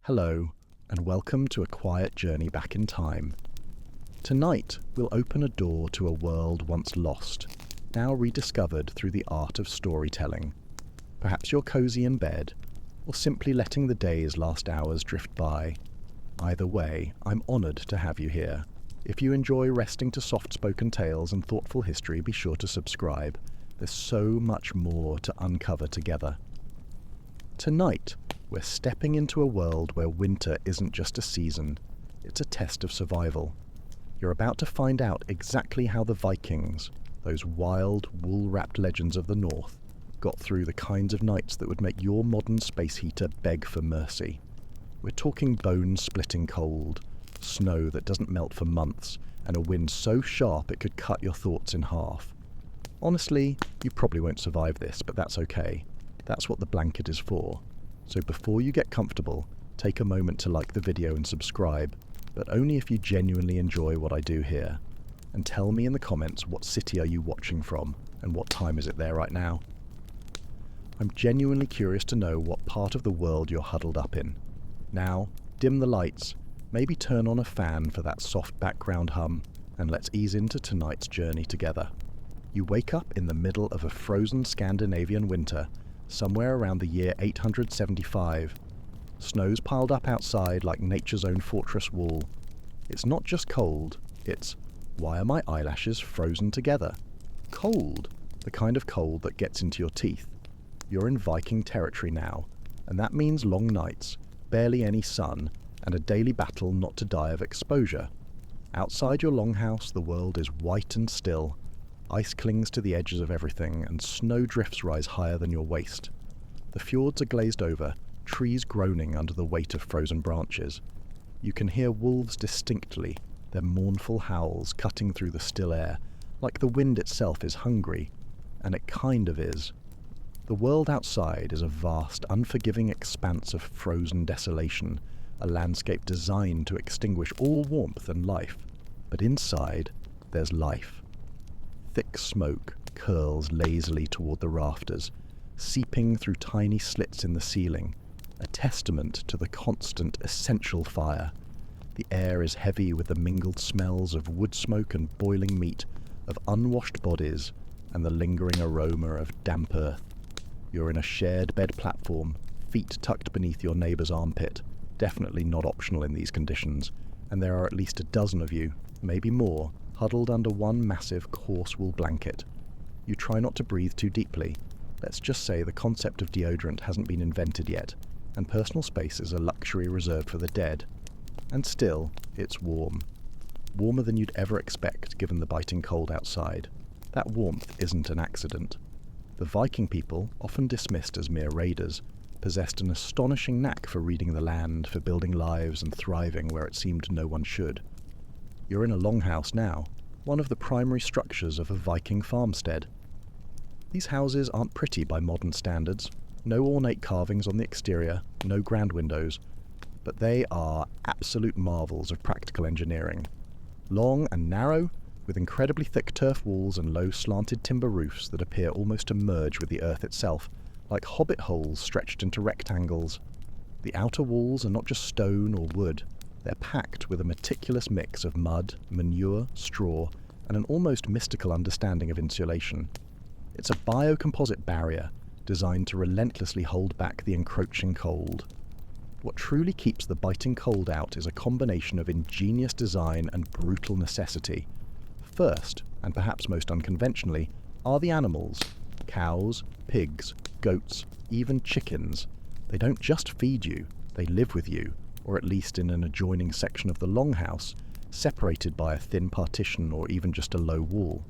Hello, and welcome to a quiet journey back in time. Tonight, we'll open a door to a world once lost, now rediscovered through the art of storytelling. Perhaps you're cozy in bed, or simply letting the day's last hours drift by. Either way, I'm honoured to have you here. If you enjoy resting to soft-spoken tales and thoughtful history, be sure to subscribe. There's so much more to uncover together. Tonight, we're stepping into a world where winter isn't just a season, it's a test of survival. You're about to find out exactly how the Vikings, those wild, wool-wrapped legends of the North, got through the kinds of nights that would make your modern space heater beg for mercy. We're talking bone-splitting cold, snow that doesn't melt for months, and a wind so sharp it could cut your thoughts in half. Honestly, you probably won't survive this, but that's okay. That's what the blanket is for. So before you get comfortable, take a moment to like the video and subscribe, but only if you genuinely enjoy what I do here. And tell me in the comments, what city are you watching from, and what time is it there right now? I'm genuinely curious to know what part of the world you're huddled up in. Now, dim the lights, maybe turn on a fan for that soft background hum, and let's ease into tonight's journey together. You wake up in the middle of a frozen Scandinavian winter, somewhere around the year 875. Snow's piled up outside like nature's own fortress wall. It's not just cold, it's, why are my eyelashes frozen together? Cold, the kind of cold that gets into your teeth. You're in Viking territory now, and that means long nights, barely any sun, and a daily battle not to die of exposure. Outside your longhouse, the world is white and still. Ice clings to the edges of everything, and snow drifts rise higher than your waist. The fjords are glazed over, trees groaning under the weight of frozen branches. You can hear wolves distinctly, their mournful howls cutting through the still air, like the wind itself is hungry, and it kind of is. The world outside is a vast, unforgiving expanse of frozen desolation, a landscape designed to extinguish all warmth and life. But inside, there's life. Thick smoke curls lazily toward the rafters, seeping through tiny slits in the ceiling, a testament to the constant, essential fire. The air is heavy with the mingled smells of wood smoke and boiling meat, of unwashed bodies, and the lingering aroma of damp earth. You're in a shared bed platform, feet tucked beneath your neighbour's armpit, definitely not optional in these conditions, and there are at least a dozen of you, maybe more, huddled under one massive, coarse wool blanket. You try not to breathe too deeply. Let's just say the concept of deodorant hasn't been invented yet, and personal space is a luxury reserved for the dead. And still, it's warm. Warmer than you'd ever expect given the biting cold outside. That warmth isn't an accident. The Viking people, often dismissed as mere raiders, possessed an astonishing knack for reading the land, for building lives and thriving where it seemed no one should. You're in a longhouse now, one of the primary structures of a Viking farmstead. These houses aren't pretty by modern standards, no ornate carvings on the exterior, no grand windows, but they are absolute marvels of practical engineering. Long and narrow, with incredibly thick turf walls and low slanted timber roofs that appear almost to merge with the earth itself, like hobbit holes stretched into rectangles. The outer walls are not just stone or wood. They're packed with a meticulous mix of mud, manure, straw, and an almost mystical understanding of insulation. It's a biocomposite barrier designed to relentlessly hold back the encroaching cold. What truly keeps the biting cold out is a combination of ingenious design and brutal necessity. First, and perhaps most unconventionally, are the animals. Cows, pigs, goats, even chickens. They don't just feed you, they live with you, or at least in an adjoining section of the longhouse, separated by a thin partition or even just a low wall.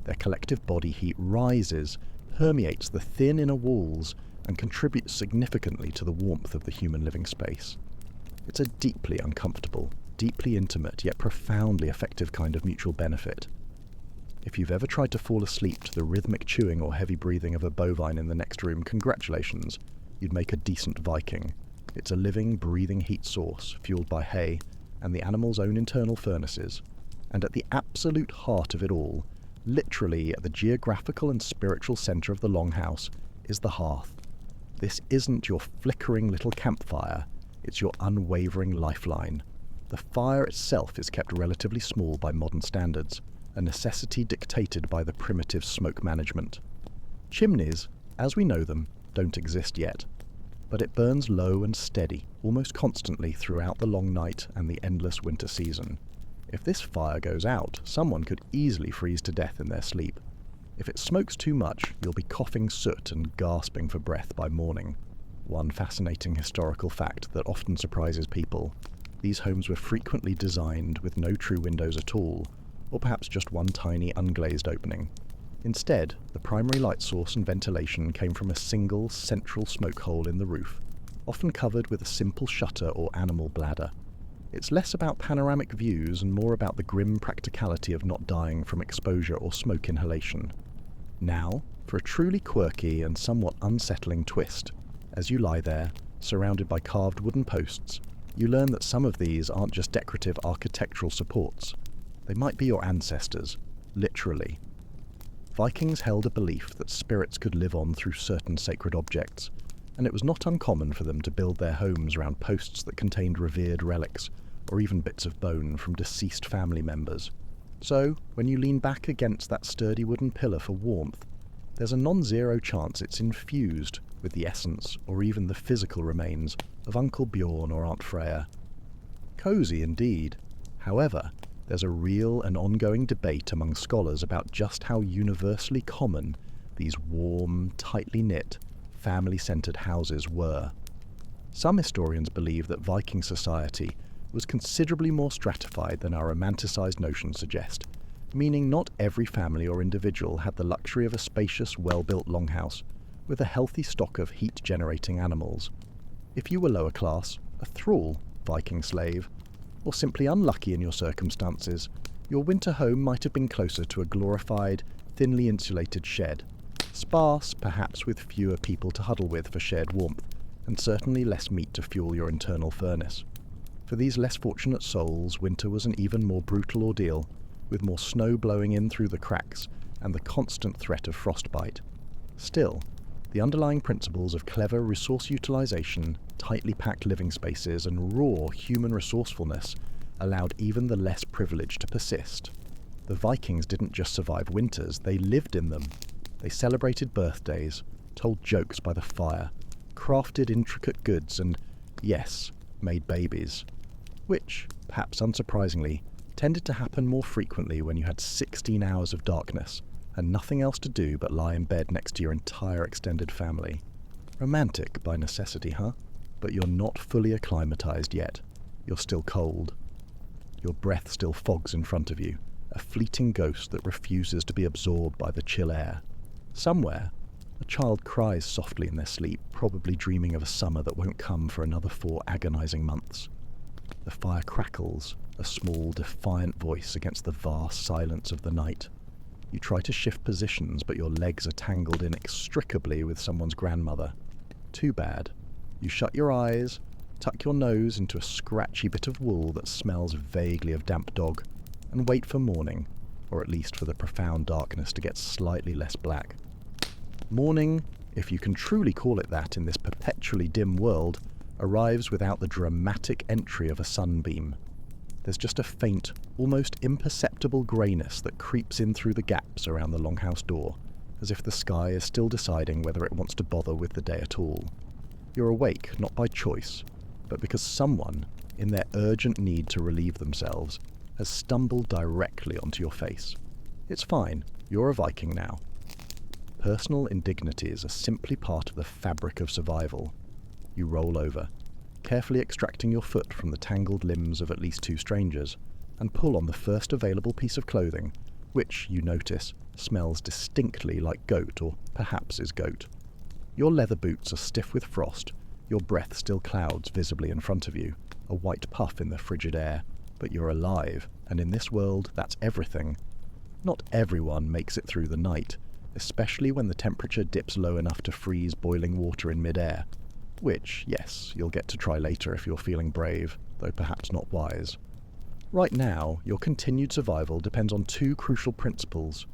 Their collective body heat rises, permeates the thin inner walls, and contributes significantly to the warmth of the human living space. It's a deeply uncomfortable, deeply intimate, yet profoundly effective kind of mutual benefit. If you've ever tried to fall asleep to the rhythmic chewing or heavy breathing of a bovine in the next room, congratulations, you'd make a decent Viking. It's a living, breathing heat source, fueled by hay, and the animal's own internal furnaces. And at the absolute heart of it all, literally at the geographical and spiritual centre of the longhouse, is the hearth. This isn't your flickering little campfire, It's your unwavering lifeline. The fire itself is kept relatively small by modern standards, a necessity dictated by the primitive smoke management. Chimneys, as we know them, don't exist yet, but it burns low and steady, almost constantly throughout the long night and the endless winter season. If this fire goes out, someone could easily freeze to death in their sleep. If it smokes too much, you'll be coughing soot and gasping for breath by morning. One fascinating historical fact that often surprises people: these homes were frequently designed with no true windows at all, or perhaps just one tiny unglazed opening. Instead, the primary light source and ventilation came from a single, central smoke hole in the roof, often covered with a simple shutter or animal bladder. It's less about panoramic views and more about the grim practicality of not dying from exposure or smoke inhalation. Now, for a truly quirky and somewhat unsettling twist. As you lie there, surrounded by carved wooden posts, you learn that some of these aren't just decorative architectural supports. They might be your ancestors, literally. Vikings held a belief that spirits could live on through certain sacred objects, and it was not uncommon for them to build their homes around posts that contained revered relics, or even bits of bone from deceased family members. So, when you lean back against that sturdy wooden pillar for warmth, there's a non-zero chance it's infused with the essence, or even the physical remains, of Uncle Bjorn or Aunt Freya. Cozy indeed. However, there's a real and ongoing debate among scholars about just how universally common these warm, tightly knit, family-centered houses were. Some historians believe that Viking society was considerably more stratified than our romanticized notions suggest, meaning not every family or individual had the luxury of a spacious, well-built longhouse with a healthy stock of heat-generating animals. If you were lower class, a thrall, Viking slave, or simply unlucky in your circumstances, your winter home might have been closer to a glorified, thinly insulated shed, sparse, perhaps with fewer people to huddle with for shared warmth, and certainly less meat to fuel your internal furnace. For these less fortunate souls, winter was an even more brutal ordeal, with more snow blowing in through the cracks and the constant threat of frostbite. Still, the underlying principles of clever resource utilization, tightly packed living spaces, and raw human resourcefulness allowed even the less privileged to persist. The Vikings didn't just survive winters, they lived in them. They celebrated birthdays, told jokes by the fire, crafted intricate goods, and, yes, made babies. Which, perhaps unsurprisingly, tended to happen more frequently when you had 16 hours of darkness and nothing else to do but lie in bed next to your entire extended family. Romantic by necessity, huh? But you're not fully acclimatized yet. You're still cold. Your breath still fogs in front of you, a fleeting ghost that refuses to be absorbed by the chill air. Somewhere, a child cries softly in their sleep, probably dreaming of a summer that won't come for another 4 agonizing months. The fire crackles, a small, defiant voice against the vast silence of the night. You try to shift positions, but your legs are tangled inextricably with someone's grandmother. Too bad. You shut your eyes, tuck your nose into a scratchy bit of wool that smells vaguely of damp dog, and wait for morning, or at least for the profound darkness to get slightly less black. Morning, if you can truly call it that in this perpetually dim world, arrives without the dramatic entry of a sunbeam. There's just a faint, almost imperceptible greyness that creeps in through the gaps around the longhouse door, as if the sky is still deciding whether it wants to bother with the day at all. You're awake not by choice, but because someone, in their urgent need to relieve themselves, has stumbled directly onto your face. It's fine, you're a Viking now. Personal indignities are simply part of the fabric of survival. You roll over, carefully extracting your foot from the tangled limbs of at least 2 strangers, and pull on the first available piece of clothing, which, you notice, smells distinctly like goat, or perhaps is goat. Your leather boots are stiff with frost, your breath still clouds visibly in front of you, a white puff in the frigid air, but you're alive, and in this world, that's everything. Not everyone makes it through the night, especially when the temperature dips low enough to freeze boiling water in mid-air, which, yes, you'll get to try later if you're feeling brave, though perhaps not wise. Right now, your continued survival depends on 2 crucial principles: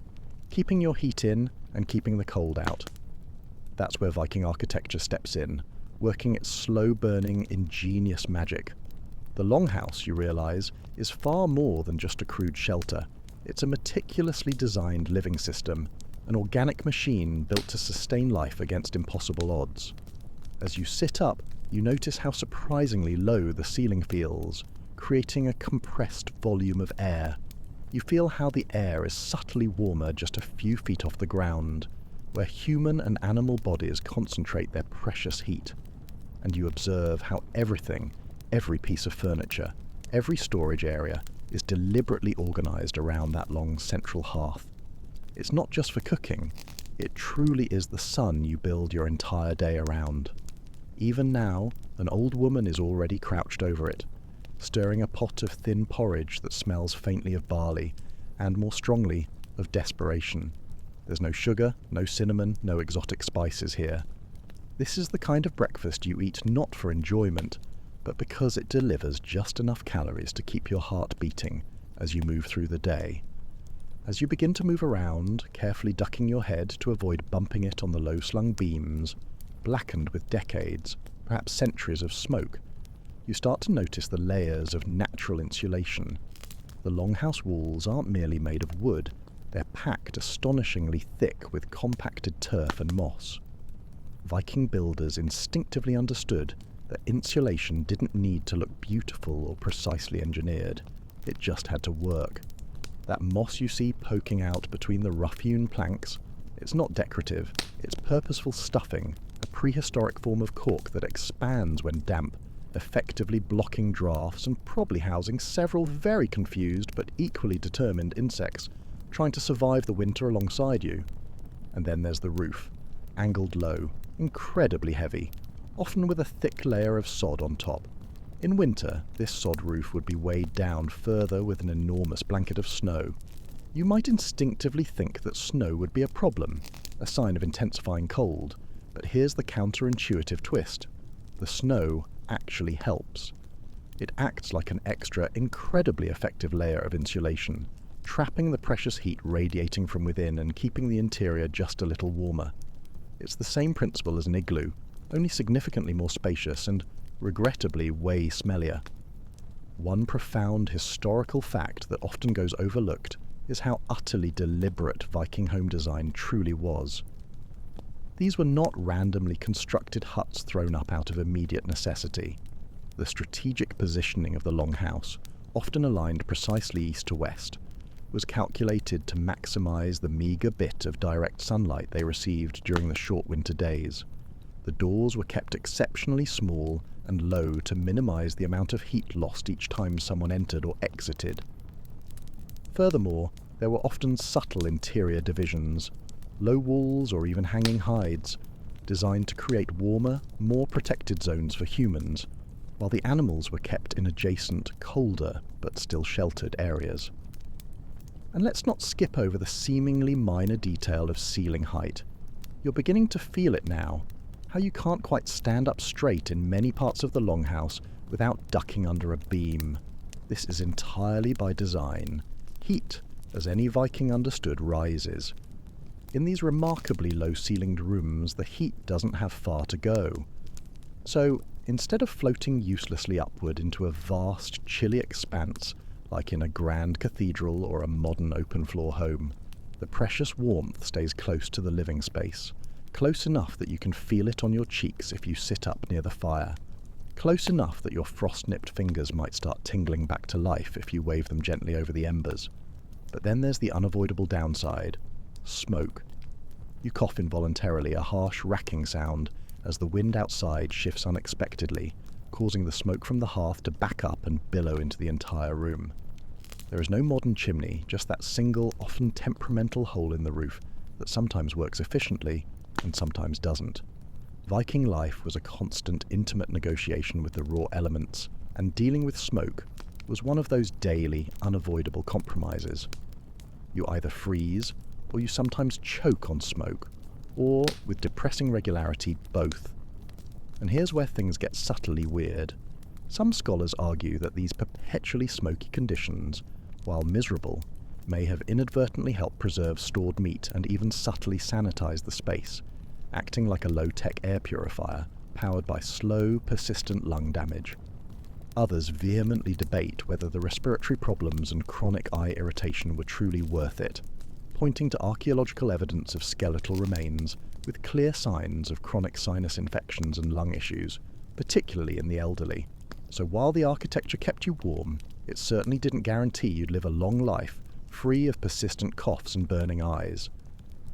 keeping your heat in and keeping the cold out. That's where Viking architecture steps in, working its slow-burning, ingenious magic. The longhouse, you realise, is far more than just a crude shelter. It's a meticulously designed living system, an organic machine built to sustain life against impossible odds. As you sit up, you notice how surprisingly low the ceiling feels, creating a compressed volume of air. You feel how the air is subtly warmer just a few feet off the ground, where human and animal bodies concentrate their precious heat. And you observe how everything, every piece of furniture, every storage area, is deliberately organised around that long central hearth. It's not just for cooking, it truly is the sun you build your entire day around. Even now, an old woman is already crouched over it, stirring a pot of thin porridge that smells faintly of barley, and more strongly, of desperation. There's no sugar, no cinnamon, no exotic spices here. This is the kind of breakfast you eat not for enjoyment, but because it delivers just enough calories to keep your heart beating as you move through the day. As you begin to move around, carefully ducking your head to avoid bumping it on the low-slung beams, blackened with decades, perhaps centuries of smoke, you start to notice the layers of natural insulation. The longhouse walls aren't merely made of wood, they're packed astonishingly thick with compacted turf and moss. Viking builders instinctively understood that insulation didn't need to look beautiful or precisely engineered, it just had to work. That moss you see poking out between the rough-hewn planks, it's not decorative, it's purposeful stuffing, a prehistoric form of cork that expands when damp, effectively blocking drafts and probably housing several very confused but equally determined insects trying to survive the winter alongside you. And then there's the roof, angled low, incredibly heavy, often with a thick layer of sod on top. In winter, this sod roof would be weighed down further with an enormous blanket of snow. You might instinctively think that snow would be a problem, a sign of intensifying cold, but here's the counterintuitive twist. The snow actually helps. It acts like an extra, incredibly effective layer of insulation, trapping the precious heat radiating from within and keeping the interior just a little warmer. It's the same principle as an igloo, only significantly more spacious and, regrettably, way smellier. One profound historical fact that often goes overlooked is how utterly deliberate Viking home design truly was. These were not randomly constructed huts thrown up out of immediate necessity. The strategic positioning of the longhouse, often aligned precisely east to west, was calculated to maximize the meager bit of direct sunlight they received during the short winter days. The doors were kept exceptionally small and low to minimize the amount of heat lost each time someone entered or exited. Furthermore, there were often subtle interior divisions, low walls or even hanging hides, designed to create warmer, more protected zones for humans, while the animals were kept in adjacent, colder, but still sheltered areas. And let's not skip over the seemingly minor detail of ceiling height. You're beginning to feel it now, how you can't quite stand up straight in many parts of the longhouse without ducking under a beam. This is entirely by design. Heat, as any Viking understood, rises. In these remarkably low-ceilinged rooms, the heat doesn't have far to go. So, instead of floating uselessly upward into a vast, chilly expanse, like in a grand cathedral or a modern open-floor home, the precious warmth stays close to the living space, close enough that you can feel it on your cheeks if you sit up near the fire, close enough that your frost-nipped fingers might start tingling back to life if you wave them gently over the embers. But then there's the unavoidable downside: smoke. You cough involuntarily, a harsh racking sound, as the wind outside shifts unexpectedly, causing the smoke from the hearth to back up and billow into the entire room. There is no modern chimney, just that single, often temperamental hole in the roof that sometimes works efficiently and sometimes doesn't. Viking life was a constant, intimate negotiation with the raw elements, and dealing with smoke was one of those daily, unavoidable compromises. You either freeze, or you sometimes choke on smoke, or, with depressing regularity, both. And here's where things get subtly weird. Some scholars argue that these perpetually smoky conditions, while miserable, may have inadvertently helped preserve stored meat and even subtly sanitize the space, acting like a low-tech air purifier, powered by slow, persistent lung damage. Others vehemently debate whether the respiratory problems and chronic eye irritation were truly worth it, pointing to archaeological evidence of skeletal remains with clear signs of chronic sinus infections and lung issues, particularly in the elderly. So while the architecture kept you warm, it certainly didn't guarantee you'd live a long life, free of persistent coughs and burning eyes.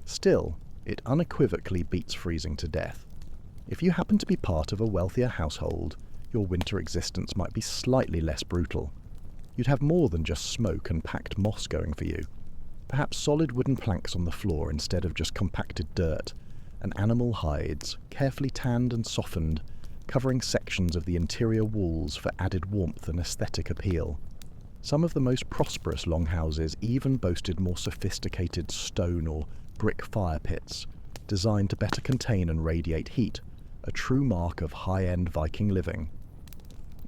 Still, it unequivocally beats freezing to death. If you happen to be part of a wealthier household, your winter existence might be slightly less brutal. You'd have more than just smoke and packed moss going for you. Perhaps solid wooden planks on the floor instead of just compacted dirt, and animal hides, carefully tanned and softened, covering sections of the interior walls for added warmth and aesthetic appeal. Some of the most prosperous longhouses even boasted more sophisticated stone or brick fire pits, designed to better contain and radiate heat, a true mark of high-end Viking living.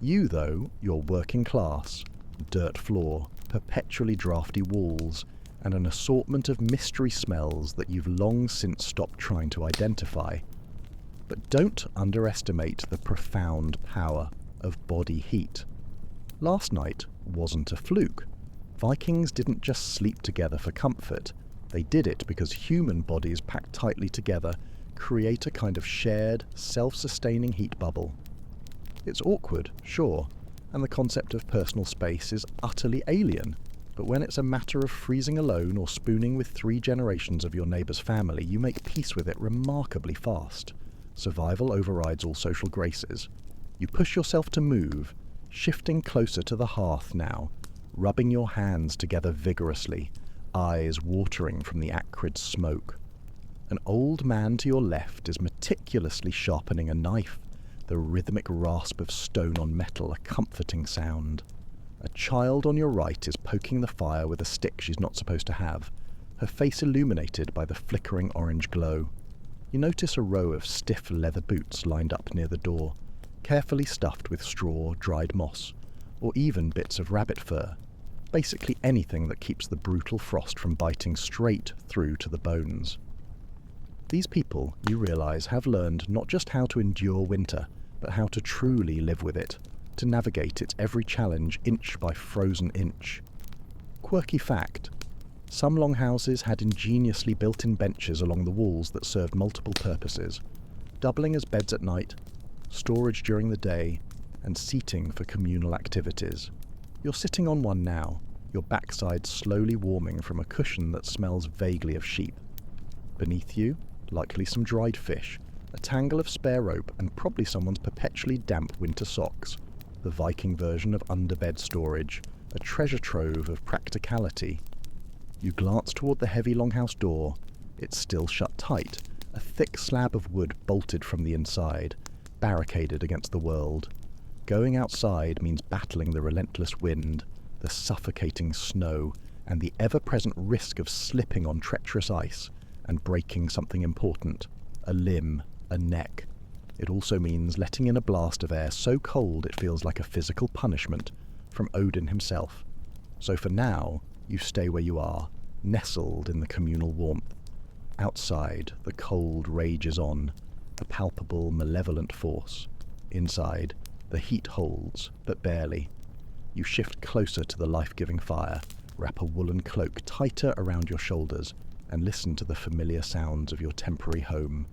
You, though, you're working class, dirt floor, perpetually drafty walls, and an assortment of mystery smells that you've long since stopped trying to identify. But don't underestimate the profound power of body heat. Last night wasn't a fluke. Vikings didn't just sleep together for comfort. They did it because human bodies packed tightly together create a kind of shared, self-sustaining heat bubble. It's awkward, sure, and the concept of personal space is utterly alien, but when it's a matter of freezing alone or spooning with 3 generations of your neighbour's family, you make peace with it remarkably fast. Survival overrides all social graces. You push yourself to move, shifting closer to the hearth now, rubbing your hands together vigorously, eyes watering from the acrid smoke. An old man to your left is meticulously sharpening a knife, the rhythmic rasp of stone on metal a comforting sound. A child on your right is poking the fire with a stick she's not supposed to have, her face illuminated by the flickering orange glow. You notice a row of stiff leather boots lined up near the door, carefully stuffed with straw, dried moss, or even bits of rabbit fur, basically anything that keeps the brutal frost from biting straight through to the bones. These people, you realise, have learned not just how to endure winter, but how to truly live with it, to navigate its every challenge inch by frozen inch. Quirky fact: some longhouses had ingeniously built-in benches along the walls that served multiple purposes, doubling as beds at night, storage during the day, and seating for communal activities. You're sitting on one now, your backside slowly warming from a cushion that smells vaguely of sheep. Beneath you, likely some dried fish, a tangle of spare rope, and probably someone's perpetually damp winter socks. The Viking version of underbed storage, a treasure trove of practicality. You glance toward the heavy longhouse door. It's still shut tight, a thick slab of wood bolted from the inside, barricaded against the world. Going outside means battling the relentless wind, the suffocating snow, and the ever-present risk of slipping on treacherous ice and breaking something important, a limb, a neck. It also means letting in a blast of air so cold it feels like a physical punishment from Odin himself. So for now, you stay where you are, nestled in the communal warmth. Outside, the cold rages on, a palpable, malevolent force. Inside, the heat holds, but barely. You shift closer to the life-giving fire, wrap a woolen cloak tighter around your shoulders, and listen to the familiar sounds of your temporary home.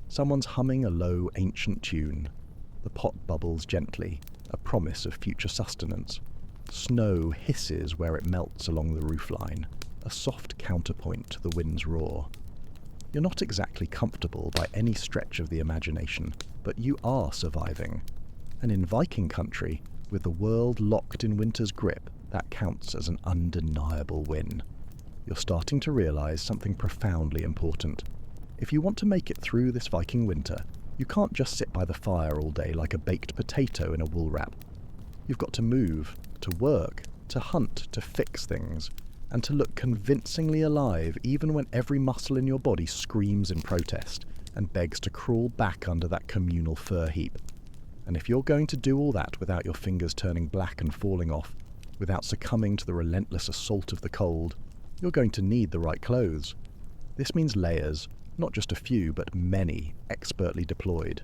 Someone's humming a low, ancient tune. The pot bubbles gently, a promise of future sustenance. Snow hisses where it melts along the roofline, a soft counterpoint to the wind's roar. You're not exactly comfortable by any stretch of the imagination, but you are surviving. And in Viking country, with the world locked in winter's grip, that counts as an undeniable win. You're starting to realise something profoundly important. If you want to make it through this Viking winter, you can't just sit by the fire all day like a baked potato in a wool wrap. You've got to move, to work, to hunt, to fix things, and to look convincingly alive even when every muscle in your body screams in protest and begs to crawl back under that communal fur heap. And if you're going to do all that without your fingers turning black and falling off, without succumbing to the relentless assault of the cold, you're going to need the right clothes. This means layers, not just a few, but many, expertly deployed.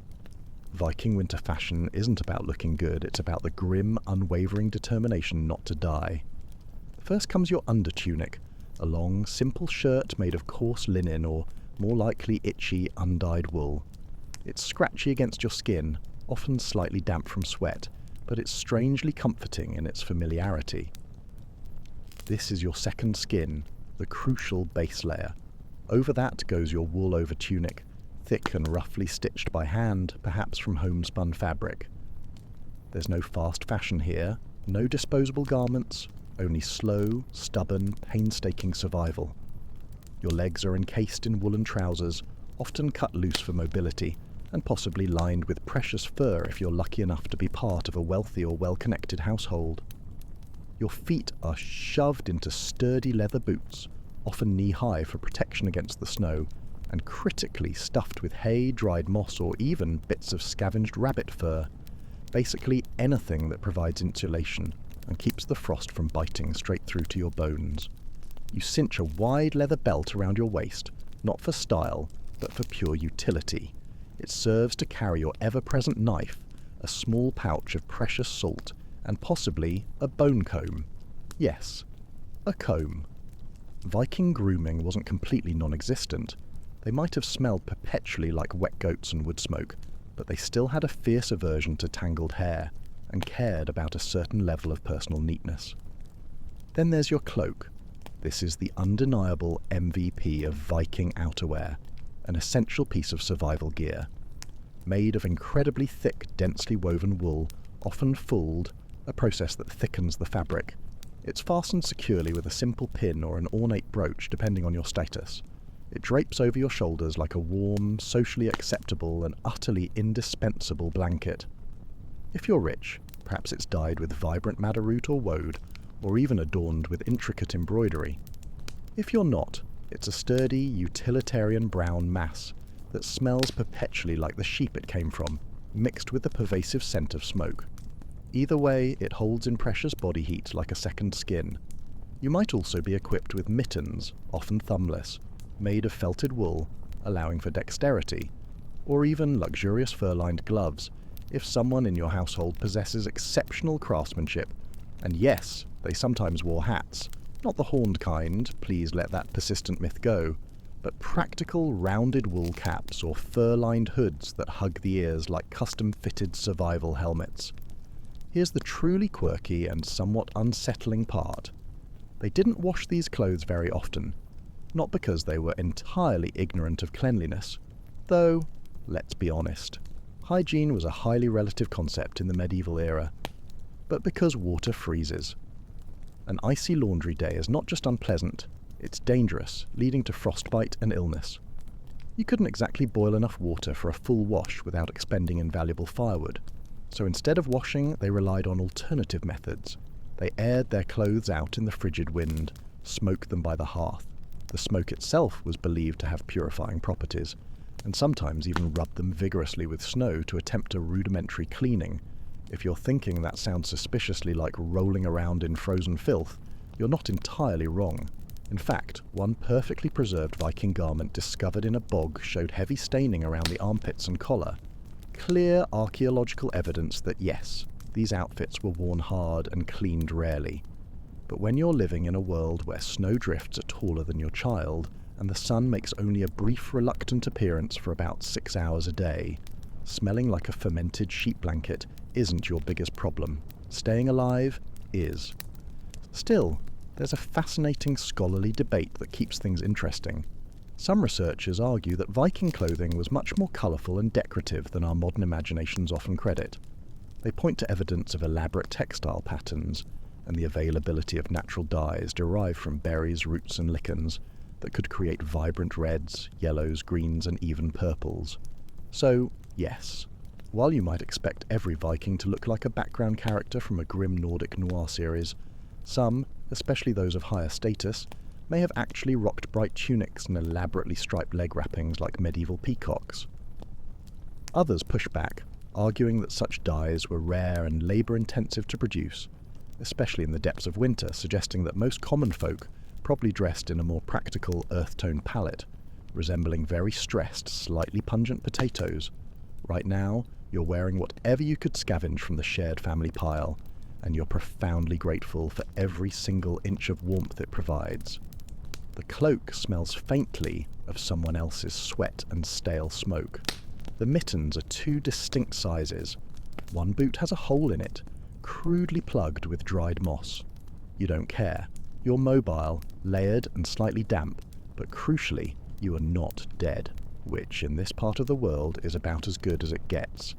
Viking winter fashion isn't about looking good, it's about the grim, unwavering determination not to die. First comes your undertunic, a long, simple shirt made of coarse linen or, more likely, itchy, undyed wool. It's scratchy against your skin, often slightly damp from sweat, but it's strangely comforting in its familiarity. This is your second skin, the crucial base layer. Over that goes your wool-over tunic, thick and roughly stitched by hand, perhaps from homespun fabric. There's no fast fashion here, no disposable garments, only slow, stubborn, painstaking survival. Your legs are encased in woolen trousers, often cut loose for mobility, and possibly lined with precious fur if you're lucky enough to be part of a wealthy or well-connected household. Your feet are shoved into sturdy leather boots, often knee-high for protection against the snow, and critically stuffed with hay, dried moss, or even bits of scavenged rabbit fur. Basically anything that provides insulation and keeps the frost from biting straight through to your bones. You cinch a wide leather belt around your waist, not for style, but for pure utility. It serves to carry your ever-present knife, a small pouch of precious salt, and possibly a bone comb. Yes, a comb. Viking grooming wasn't completely non-existent. They might have smelled perpetually like wet goats and wood smoke, but they still had a fierce aversion to tangled hair, and cared about a certain level of personal neatness. Then there's your cloak. This is the undeniable MVP of Viking outerwear, an essential piece of survival gear. Made of incredibly thick, densely woven wool, often fulled, a process that thickens the fabric. It's fastened securely with a simple pin or an ornate brooch, depending on your status. It drapes over your shoulders like a warm, socially acceptable and utterly indispensable blanket. If you're rich, perhaps it's dyed with vibrant madder root or woad, or even adorned with intricate embroidery. If you're not, it's a sturdy, utilitarian brown mass that smells perpetually like the sheep it came from, mixed with the pervasive scent of smoke. Either way, it holds in precious body heat like a second skin. You might also be equipped with mittens, often thumbless, made of felted wool, allowing for dexterity, or even luxurious fur-lined gloves, if someone in your household possesses exceptional craftsmanship. And yes, they sometimes wore hats, not the horned kind, please let that persistent myth go, but practical rounded wool caps or fur-lined hoods that hug the ears like custom-fitted survival helmets. Here's the truly quirky and somewhat unsettling part. They didn't wash these clothes very often, not because they were entirely ignorant of cleanliness, though, let's be honest, hygiene was a highly relative concept in the medieval era, but because water freezes. An icy laundry day is not just unpleasant, it's dangerous, leading to frostbite and illness. You couldn't exactly boil enough water for a full wash without expending invaluable firewood, so instead of washing, they relied on alternative methods. They aired their clothes out in the frigid wind, smoked them by the hearth. The smoke itself was believed to have purifying properties, and sometimes even rubbed them vigorously with snow to attempt a rudimentary cleaning. If you're thinking that sounds suspiciously like rolling around in frozen filth, you're not entirely wrong. In fact, one perfectly preserved Viking garment discovered in a bog showed heavy staining around the armpits and collar. Clear archaeological evidence that yes, these outfits were worn hard and cleaned rarely. But when you're living in a world where snowdrifts are taller than your child, and the sun makes only a brief reluctant appearance for about 6 hours a day, smelling like a fermented sheep blanket isn't your biggest problem. Staying alive is. Still, there's a fascinating scholarly debate that keeps things interesting. Some researchers argue that Viking clothing was much more colourful and decorative than our modern imaginations often credit. They point to evidence of elaborate textile patterns and the availability of natural dyes derived from berries, roots and lichens that could create vibrant reds, yellows, greens and even purples. So, yes, while you might expect every Viking to look like a background character from a grim Nordic noir series, some, especially those of higher status, may have actually rocked bright tunics and elaborately striped leg wrappings like medieval peacocks. Others push back, arguing that such dyes were rare and labour-intensive to produce, especially in the depths of winter, suggesting that most common folk probably dressed in a more practical earth-tone palette, resembling very stressed, slightly pungent potatoes. Right now, You're wearing whatever you could scavenge from the shared family pile, and you're profoundly grateful for every single inch of warmth it provides. The cloak smells faintly of someone else's sweat and stale smoke. The mittens are two distinct sizes. One boot has a hole in it, crudely plugged with dried moss. You don't care. You're mobile, layered and slightly damp, but crucially, you are not dead, which in this part of the world is about as good as it gets.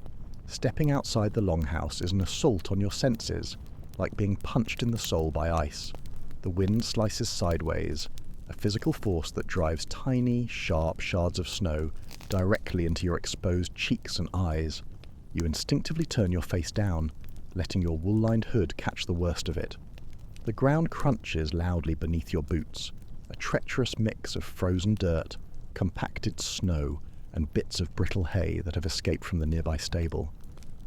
Stepping outside the longhouse is an assault on your senses, like being punched in the soul by ice. The wind slices sideways, a physical force that drives tiny, sharp shards of snow directly into your exposed cheeks and eyes. You instinctively turn your face down, letting your wool-lined hood catch the worst of it. The ground crunches loudly beneath your boots, a treacherous mix of frozen dirt, compacted snow, and bits of brittle hay that have escaped from the nearby stable.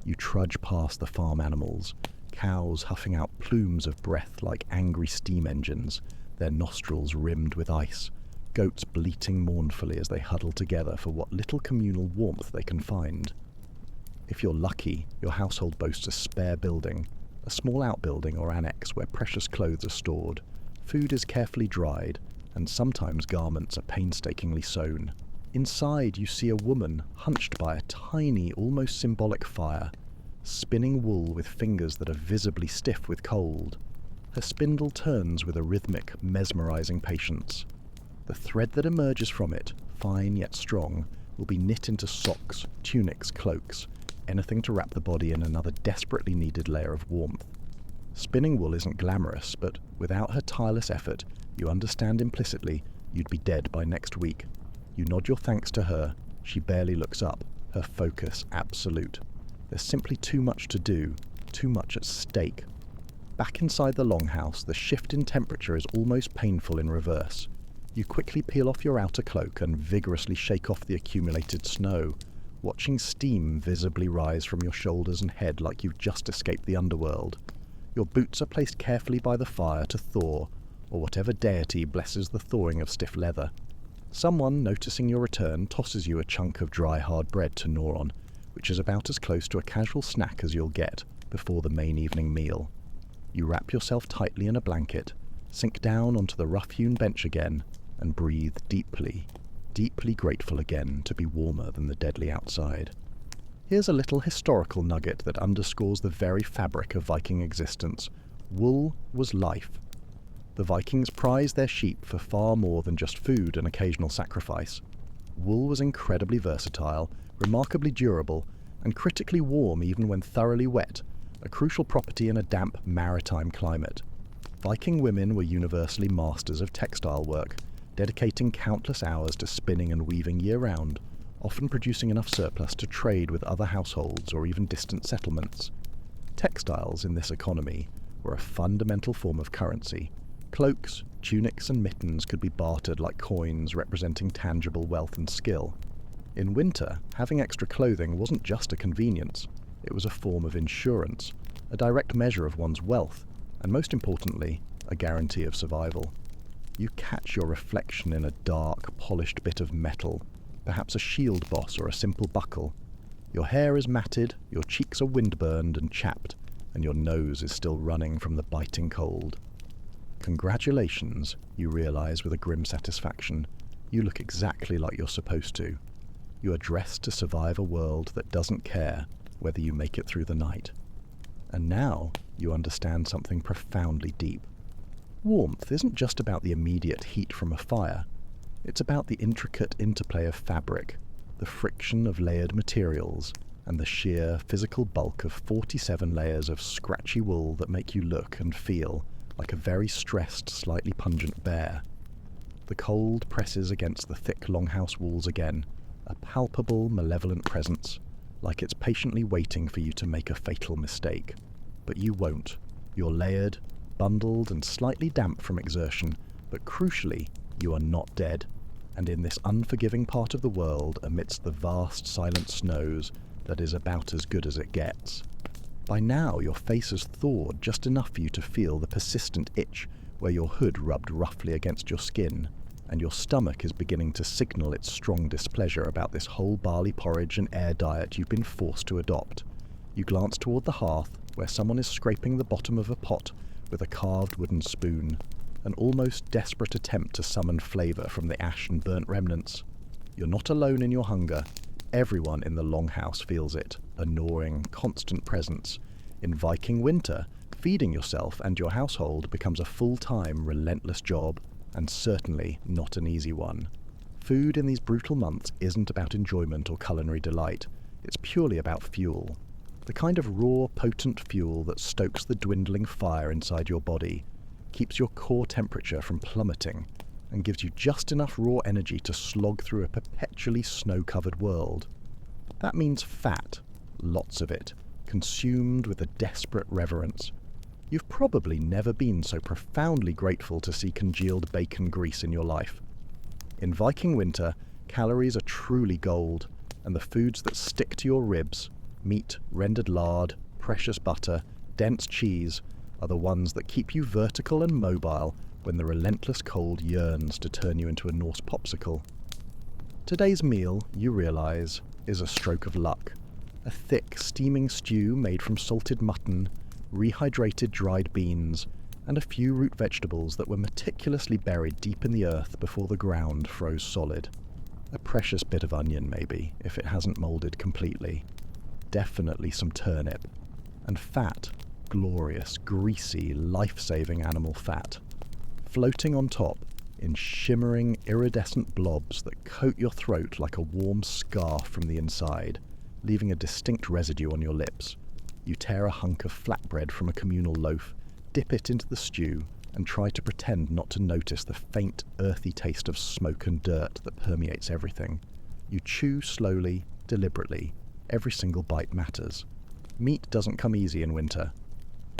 You trudge past the farm animals, cows huffing out plumes of breath like angry steam engines, their nostrils rimmed with ice, goats bleating mournfully as they huddle together for what little communal warmth they can find. If you're lucky, your household boasts a spare building, a small outbuilding or annex where precious clothes are stored, food is carefully dried, and sometimes garments are painstakingly sewn. Inside you see a woman hunched by a tiny, almost symbolic fire, spinning wool with fingers that are visibly stiff with cold. Her spindle turns with a rhythmic, mesmerizing patience. The thread that emerges from it, fine yet strong, will be knit into socks, tunics, cloaks, anything to wrap the body in another desperately needed layer of warmth. Spinning wool isn't glamorous, but without her tireless effort, you understand implicitly you'd be dead by next week. You nod your thanks to her. She barely looks up, her focus absolute. There's simply too much to do, too much at stake. Back inside the longhouse, the shift in temperature is almost painful in reverse. You quickly peel off your outer cloak and vigorously shake off the accumulated snow, watching steam visibly rise from your shoulders and head like you've just escaped the underworld. Your boots are placed carefully by the fire to thaw, or whatever deity blesses the thawing of stiff leather. Someone, noticing your return, tosses you a chunk of dry hard bread to gnaw on, which is about as close to a casual snack as you'll get before the main evening meal. You wrap yourself tightly in a blanket, sink down onto the rough-hewn bench again, and breathe deeply, deeply grateful again to be warmer than the deadly outside. Here's a little historical nugget that underscores the very fabric of Viking existence. Wool was life. The Vikings prized their sheep for far more than just food and occasional sacrifice. Wool was incredibly versatile, remarkably durable, and critically warm even when thoroughly wet, a crucial property in a damp maritime climate. Viking women were universally masters of textile work, dedicating countless hours to spinning and weaving year-round, often producing enough surplus to trade with other households or even distant settlements. Textiles in this economy were a fundamental form of currency. Cloaks, tunics, and mittens could be bartered like coins representing tangible wealth and skill. In winter, having extra clothing wasn't just a convenience. It was a form of insurance, a direct measure of one's wealth, and most importantly, a guarantee of survival. You catch your reflection in a dark, polished bit of metal, perhaps a shield boss or a simple buckle. Your hair is matted, your cheeks are windburned and chapped, and your nose is still running from the biting cold. Congratulations, you realize with a grim satisfaction. You look exactly like you're supposed to. You are dressed to survive a world that doesn't care whether you make it through the night. And now you understand something profoundly deep. Warmth isn't just about the immediate heat from a fire. It's about the intricate interplay of fabric, the friction of layered materials, and the sheer physical bulk of 47 layers of scratchy wool that make you look and feel like a very stressed, slightly pungent bear. The cold presses against the thick longhouse walls again, a palpable, malevolent presence, like it's patiently waiting for you to make a fatal mistake. But you won't. You're layered, bundled, and slightly damp from exertion, but crucially, you are not dead. And in this unforgiving part of the world, amidst the vast, silent snows, that is about as good as it gets. By now, your face has thawed just enough for you to feel the persistent itch where your hood rubbed roughly against your skin, and your stomach is beginning to signal its strong displeasure about this whole barley porridge and air diet you've been forced to adopt. You glance toward the hearth, where someone is scraping the bottom of a pot with a carved wooden spoon, an almost desperate attempt to summon flavour from the ash and burnt remnants. You're not alone in your hunger. Everyone in the longhouse feels it, a gnawing, constant presence. In Viking winter, feeding yourself and your household becomes a full-time, relentless job, and certainly not an easy one. Food in these brutal months isn't about enjoyment or culinary delight. It's purely about fuel. The kind of raw, potent fuel that stokes the dwindling fire inside your body, keeps your core temperature from plummeting, and gives you just enough raw energy to slog through a perpetually snow-covered world. That means fat, lots of it, consumed with a desperate reverence. You've probably never been so profoundly grateful to see congealed bacon grease in your life. In Viking winter, calories are truly gold, and the foods that stick to your ribs, meat, rendered lard, precious butter, dense cheese, are the ones that keep you vertical and mobile when the relentless cold yearns to turn you into a Norse popsicle. Today's meal, you realise, is a stroke of luck. A thick, steaming stew made from salted mutton, rehydrated dried beans, and a few root vegetables that were meticulously buried deep in the earth before the ground froze solid. A precious bit of onion, maybe, if it hasn't moulded completely. Definitely some turnip. And fat, glorious, greasy, life-saving animal fat. Floating on top in shimmering, iridescent blobs that coat your throat like a warm scarf from the inside, leaving a distinct residue on your lips. You tear a hunk of flatbread from a communal loaf, dip it into the stew, and try to pretend not to notice the faint, earthy taste of smoke and dirt that permeates everything. You chew slowly, deliberately. Every single bite matters. Meat doesn't come easy in winter.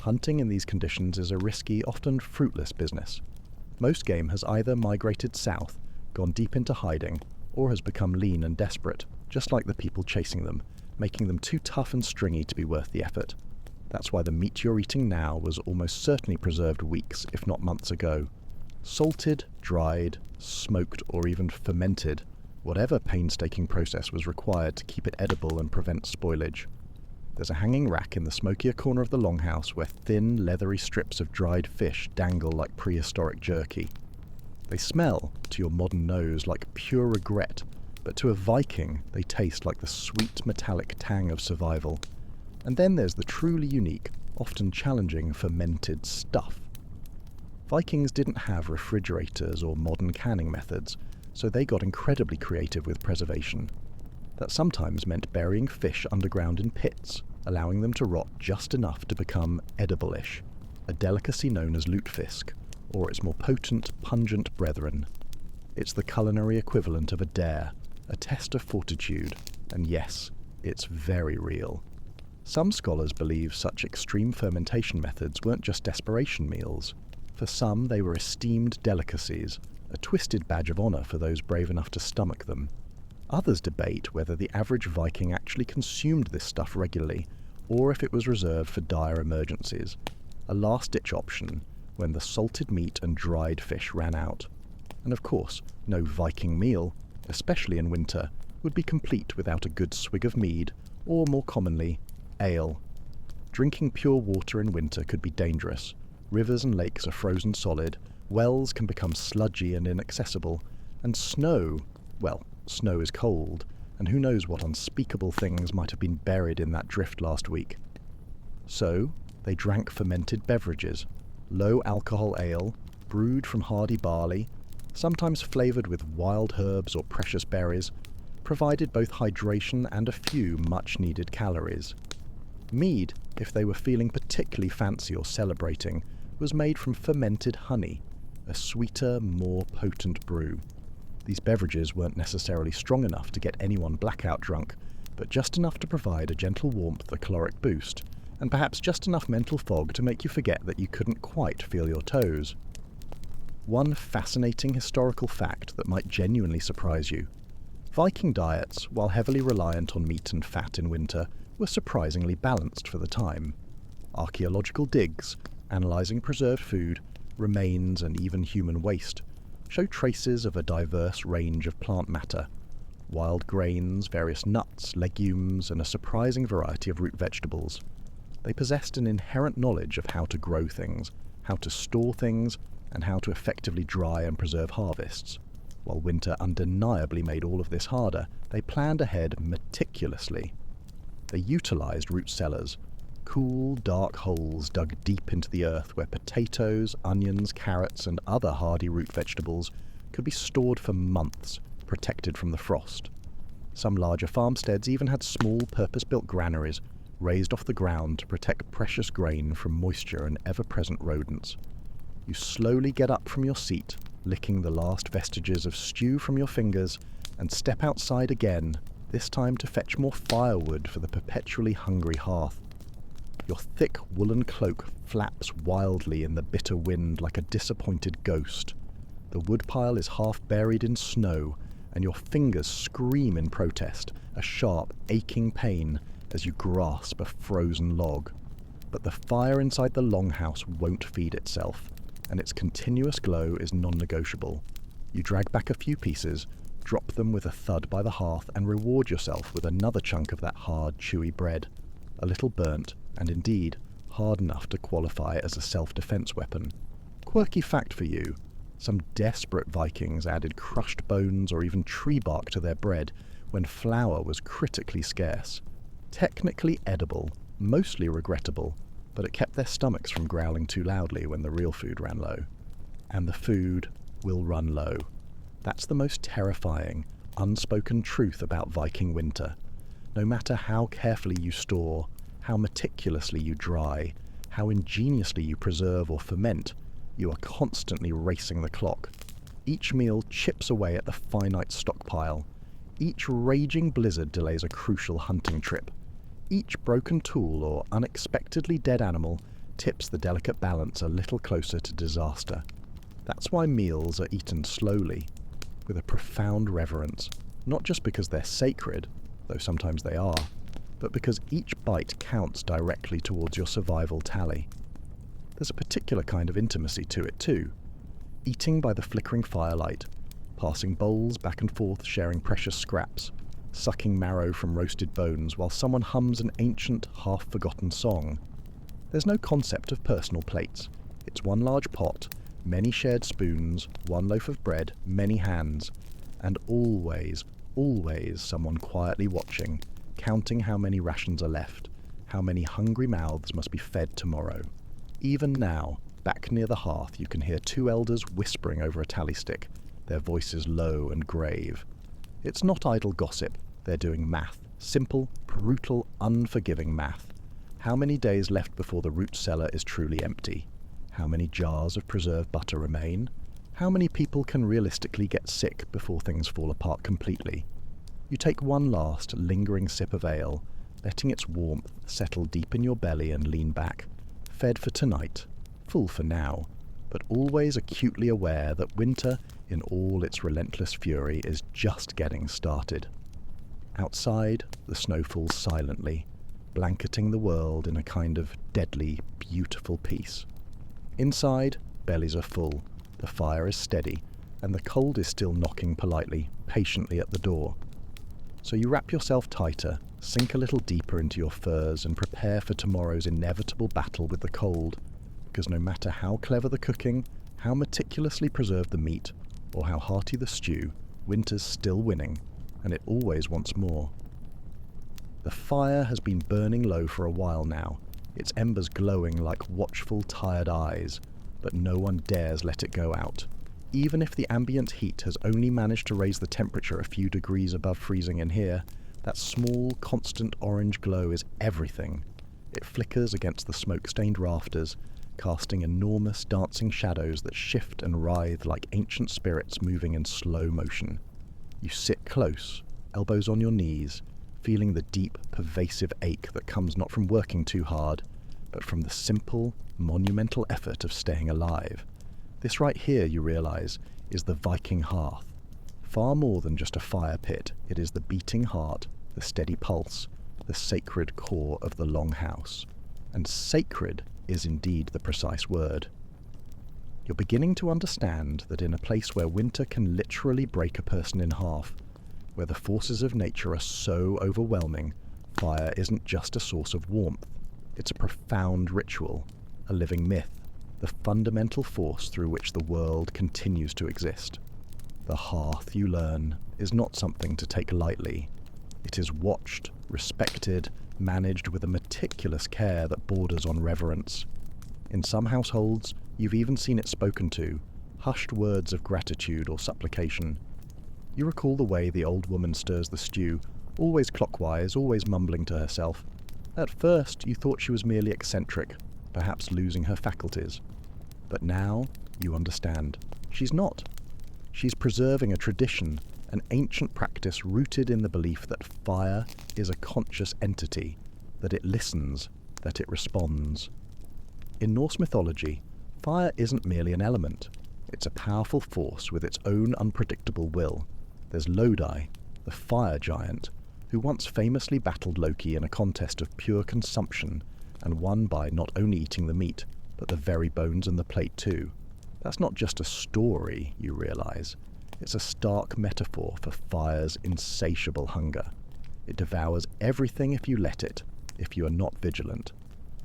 Hunting in these conditions is a risky, often fruitless business. Most game has either migrated south, gone deep into hiding, or has become lean and desperate, just like the people chasing them, making them too tough and stringy to be worth the effort. That's why the meat you're eating now was almost certainly preserved weeks, if not months ago. Salted, dried, smoked, or even fermented, whatever painstaking process was required to keep it edible and prevent spoilage. There's a hanging rack in the smokier corner of the longhouse where thin, leathery strips of dried fish dangle like prehistoric jerky. They smell, to your modern nose, like pure regret, but to a Viking they taste like the sweet metallic tang of survival. And then there's the truly unique, often challenging fermented stuff. Vikings didn't have refrigerators or modern canning methods, so they got incredibly creative with preservation. That sometimes meant burying fish underground in pits, allowing them to rot just enough to become edible-ish, a delicacy known as lutefisk, or its more potent, pungent brethren. It's the culinary equivalent of a dare, a test of fortitude, and yes, it's very real. Some scholars believe such extreme fermentation methods weren't just desperation meals. For some, they were esteemed delicacies, a twisted badge of honour for those brave enough to stomach them. Others debate whether the average Viking actually consumed this stuff regularly, or if it was reserved for dire emergencies, a last-ditch option when the salted meat and dried fish ran out. And of course, no Viking meal, especially in winter, would be complete without a good swig of mead, or more commonly, ale. Drinking pure water in winter could be dangerous. Rivers and lakes are frozen solid, wells can become sludgy and inaccessible, and snow, well, snow is cold, and who knows what unspeakable things might have been buried in that drift last week. So, they drank fermented beverages, low-alcohol ale, brewed from hardy barley, sometimes flavoured with wild herbs or precious berries, provided both hydration and a few much-needed calories. Mead, if they were feeling particularly fancy or celebrating, was made from fermented honey, a sweeter, more potent brew. These beverages weren't necessarily strong enough to get anyone blackout drunk, but just enough to provide a gentle warmth, a caloric boost, and perhaps just enough mental fog to make you forget that you couldn't quite feel your toes. One fascinating historical fact that might genuinely surprise you. Viking diets, while heavily reliant on meat and fat in winter, were surprisingly balanced for the time. Archaeological digs, analysing preserved food, remains and even human waste, show traces of a diverse range of plant matter: wild grains, various nuts, legumes, and a surprising variety of root vegetables. They possessed an inherent knowledge of how to grow things, how to store things, and how to effectively dry and preserve harvests. While winter undeniably made all of this harder, they planned ahead meticulously. They utilized root cellars, cool, dark holes dug deep into the earth where potatoes, onions, carrots, and other hardy root vegetables could be stored for months, protected from the frost. Some larger farmsteads even had small purpose-built granaries raised off the ground to protect precious grain from moisture and ever-present rodents. You slowly get up from your seat, licking the last vestiges of stew from your fingers, and step outside again, this time to fetch more firewood for the perpetually hungry hearth. Your thick woolen cloak flaps wildly in the bitter wind like a disappointed ghost. The woodpile is half buried in snow, and your fingers scream in protest, a sharp, aching pain as you grasp a frozen log. But the fire inside the longhouse won't feed itself, and its continuous glow is non-negotiable. You drag back a few pieces, drop them with a thud by the hearth, and reward yourself with another chunk of that hard, chewy bread. A little burnt, and indeed hard enough to qualify as a self-defense weapon. Quirky fact for you: some desperate Vikings added crushed bones or even tree bark to their bread when flour was critically scarce. Technically edible, mostly regrettable, but it kept their stomachs from growling too loudly when the real food ran low. And the food will run low. That's the most terrifying, unspoken truth about Viking winter. No matter how carefully you store, how meticulously you dry, how ingeniously you preserve or ferment, you are constantly racing the clock. Each meal chips away at the finite stockpile. Each raging blizzard delays a crucial hunting trip. Each broken tool or unexpectedly dead animal tips the delicate balance a little closer to disaster. That's why meals are eaten slowly, with a profound reverence, not just because they're sacred, though sometimes they are, but because each bite counts directly towards your survival tally. There's a particular kind of intimacy to it too. Eating by the flickering firelight, passing bowls back and forth sharing precious scraps, sucking marrow from roasted bones while someone hums an ancient, half-forgotten song. There's no concept of personal plates. It's one large pot, many shared spoons, one loaf of bread, many hands, and always, always someone quietly watching, counting how many rations are left, how many hungry mouths must be fed tomorrow. Even now, back near the hearth, you can hear two elders whispering over a tally stick, their voices low and grave. It's not idle gossip. They're doing math. Simple, brutal, unforgiving math. How many days left before the root cellar is truly empty? How many jars of preserved butter remain? How many people can realistically get sick before things fall apart completely? You take one last, lingering sip of ale, letting its warmth settle deep in your belly and lean back, fed for tonight, full for now, but always acutely aware that winter, in all its relentless fury, is just getting started. Outside, the snow falls silently, blanketing the world in a kind of deadly, beautiful peace. Inside, bellies are full, the fire is steady, and the cold is still knocking politely, patiently at the door. So you wrap yourself tighter, sink a little deeper into your furs, and prepare for tomorrow's inevitable battle with the cold, because no matter how clever the cooking, how meticulously preserved the meat, or how hearty the stew, winter's still winning, and it always wants more. The fire has been burning low for a while now, its embers glowing like watchful, tired eyes, but no one dares let it go out. Even if the ambient heat has only managed to raise the temperature a few degrees above freezing in here, that small, constant orange glow is everything. It flickers against the smoke-stained rafters, casting enormous dancing shadows that shift and writhe like ancient spirits moving in slow motion. You sit close, elbows on your knees, feeling the deep, pervasive ache that comes not from working too hard, but from the simple, monumental effort of staying alive. This right here, you realize, is the Viking hearth. Far more than just a fire pit, it is the beating heart, the steady pulse, the sacred core of the longhouse. And sacred is indeed the precise word. You're beginning to understand that in a place where winter can literally break a person in half, where the forces of nature are so overwhelming, fire isn't just a source of warmth. It's a profound ritual, a living myth, the fundamental force through which the world continues to exist. The hearth, you learn, is not something to take lightly. It is watched, respected, managed with a meticulous care that borders on reverence. In some households, you've even seen it spoken to, hushed words of gratitude or supplication. You recall the way the old woman stirs the stew, always clockwise, always mumbling to herself. At first, you thought she was merely eccentric, perhaps losing her faculties. But now, you understand. She's not. She's preserving a tradition, an ancient practice rooted in the belief that fire is a conscious entity, that it listens, that it responds. In Norse mythology, fire isn't merely an element. It's a powerful force with its own unpredictable will. There's Lodi, the fire giant, who once famously battled Loki in a contest of pure consumption and won by not only eating the meat, but the very bones and the plate too. That's not just a story, you realize. It's a stark metaphor for fire's insatiable hunger. It devours everything if you let it, if you are not vigilant.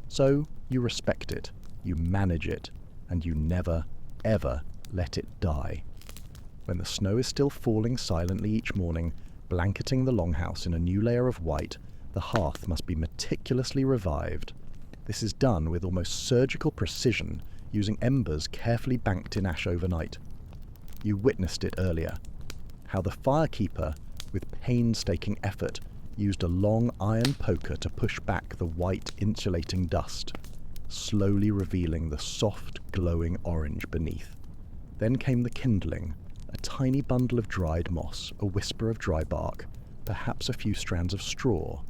So you respect it, you manage it, and you never, ever let it die. When the snow is still falling silently each morning, blanketing the longhouse in a new layer of white, the hearth must be meticulously revived. This is done with almost surgical precision, using embers carefully banked in ash overnight. You witnessed it earlier, how the firekeeper, with painstaking effort, used a long iron poker to push back the white insulating dust, slowly revealing the soft, glowing orange beneath. Then came the kindling, a tiny bundle of dried moss, a whisper of dry bark, perhaps a few strands of straw.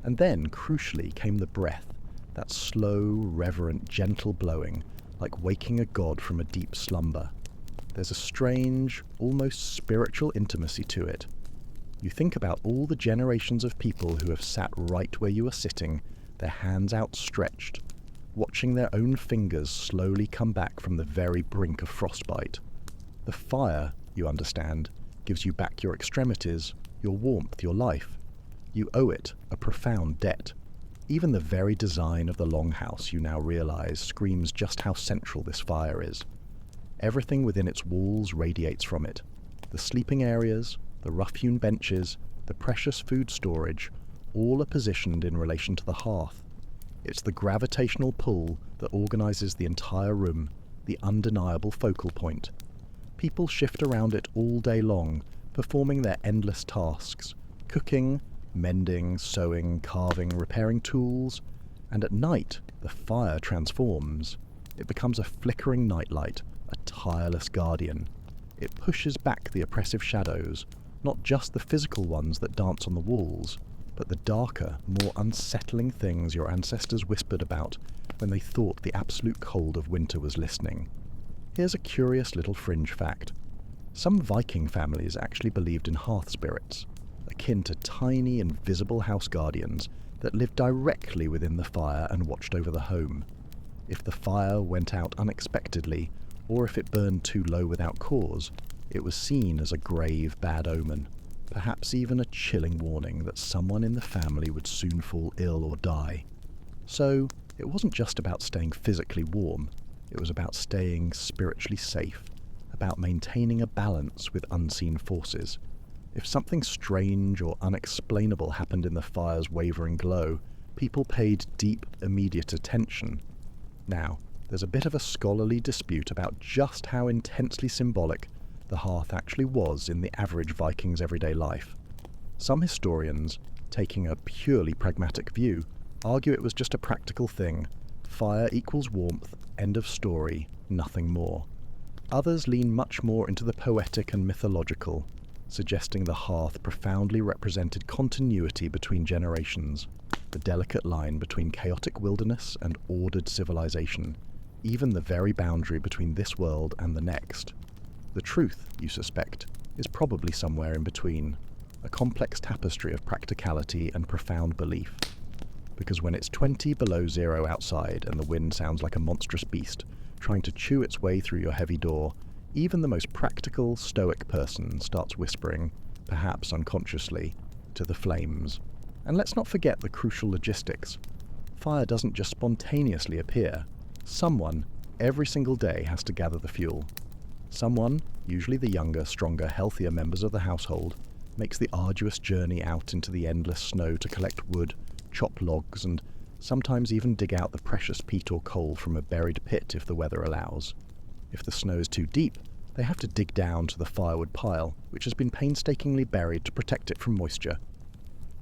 And then, crucially, came the breath, that slow, reverent, gentle blowing, like waking a god from a deep slumber. There's a strange, almost spiritual intimacy to it. You think about all the generations of people who have sat right where you are sitting, their hands outstretched, watching their own fingers slowly come back from the very brink of frostbite. The fire, you understand, gives you back your extremities, your warmth, your life. You owe it a profound debt. Even the very design of the longhouse, you now realize, screams just how central this fire is. Everything within its walls radiates from it. The sleeping areas, the rough-hewn benches, the precious food storage, all are positioned in relation to the hearth. It's the gravitational pull that organizes the entire room, the undeniable focal point. People shift around it all day long, performing their endless tasks, cooking, mending, sewing, carving, repairing tools, and at night the fire transforms. It becomes a flickering nightlight, a tireless guardian. It pushes back the oppressive shadows, not just the physical ones that dance on the walls, but the darker, more unsettling things your ancestors whispered about when they thought the absolute cold of winter was listening. Here's a curious little fringe fact. Some Viking families actually believed in hearth spirits, akin to tiny invisible house guardians that lived directly within the fire and watched over the home. If the fire went out unexpectedly, or if it burned too low without cause, it was seen as a grave bad omen, perhaps even a chilling warning that someone in the family would soon fall ill or die. So, it wasn't just about staying physically warm, it was about staying spiritually safe, about maintaining a balance with unseen forces. If something strange or unexplainable happened in the fire's wavering glow, people paid deep, immediate attention. Now, there's a bit of a scholarly dispute about just how intensely symbolic the hearth actually was in the average Viking's everyday life. Some historians, taking a purely pragmatic view, argue it was just a practical thing. Fire equals warmth, end of story, nothing more. Others lean much more into the poetic and mythological, suggesting the hearth profoundly represented continuity between generations, the delicate line between chaotic wilderness and ordered civilization, even the very boundary between this world and the next. The truth, you suspect, is probably somewhere in between, a complex tapestry of practicality and profound belief. Because when it's 20 below zero outside and the wind sounds like a monstrous beast trying to chew its way through your heavy door, even the most practical, stoic person starts whispering, perhaps unconsciously, to the flames. And let's not forget the crucial logistics. Fire doesn't just spontaneously appear. Someone, every single day, has to gather the fuel. Someone, usually the younger, stronger, healthier members of the household, makes the arduous journey out into the endless snow to collect wood, chop logs, and sometimes even dig out the precious peat or coal from a buried pit if the weather allows. If the snow is too deep, they have to dig down to the firewood pile, which has been painstakingly buried to protect it from moisture.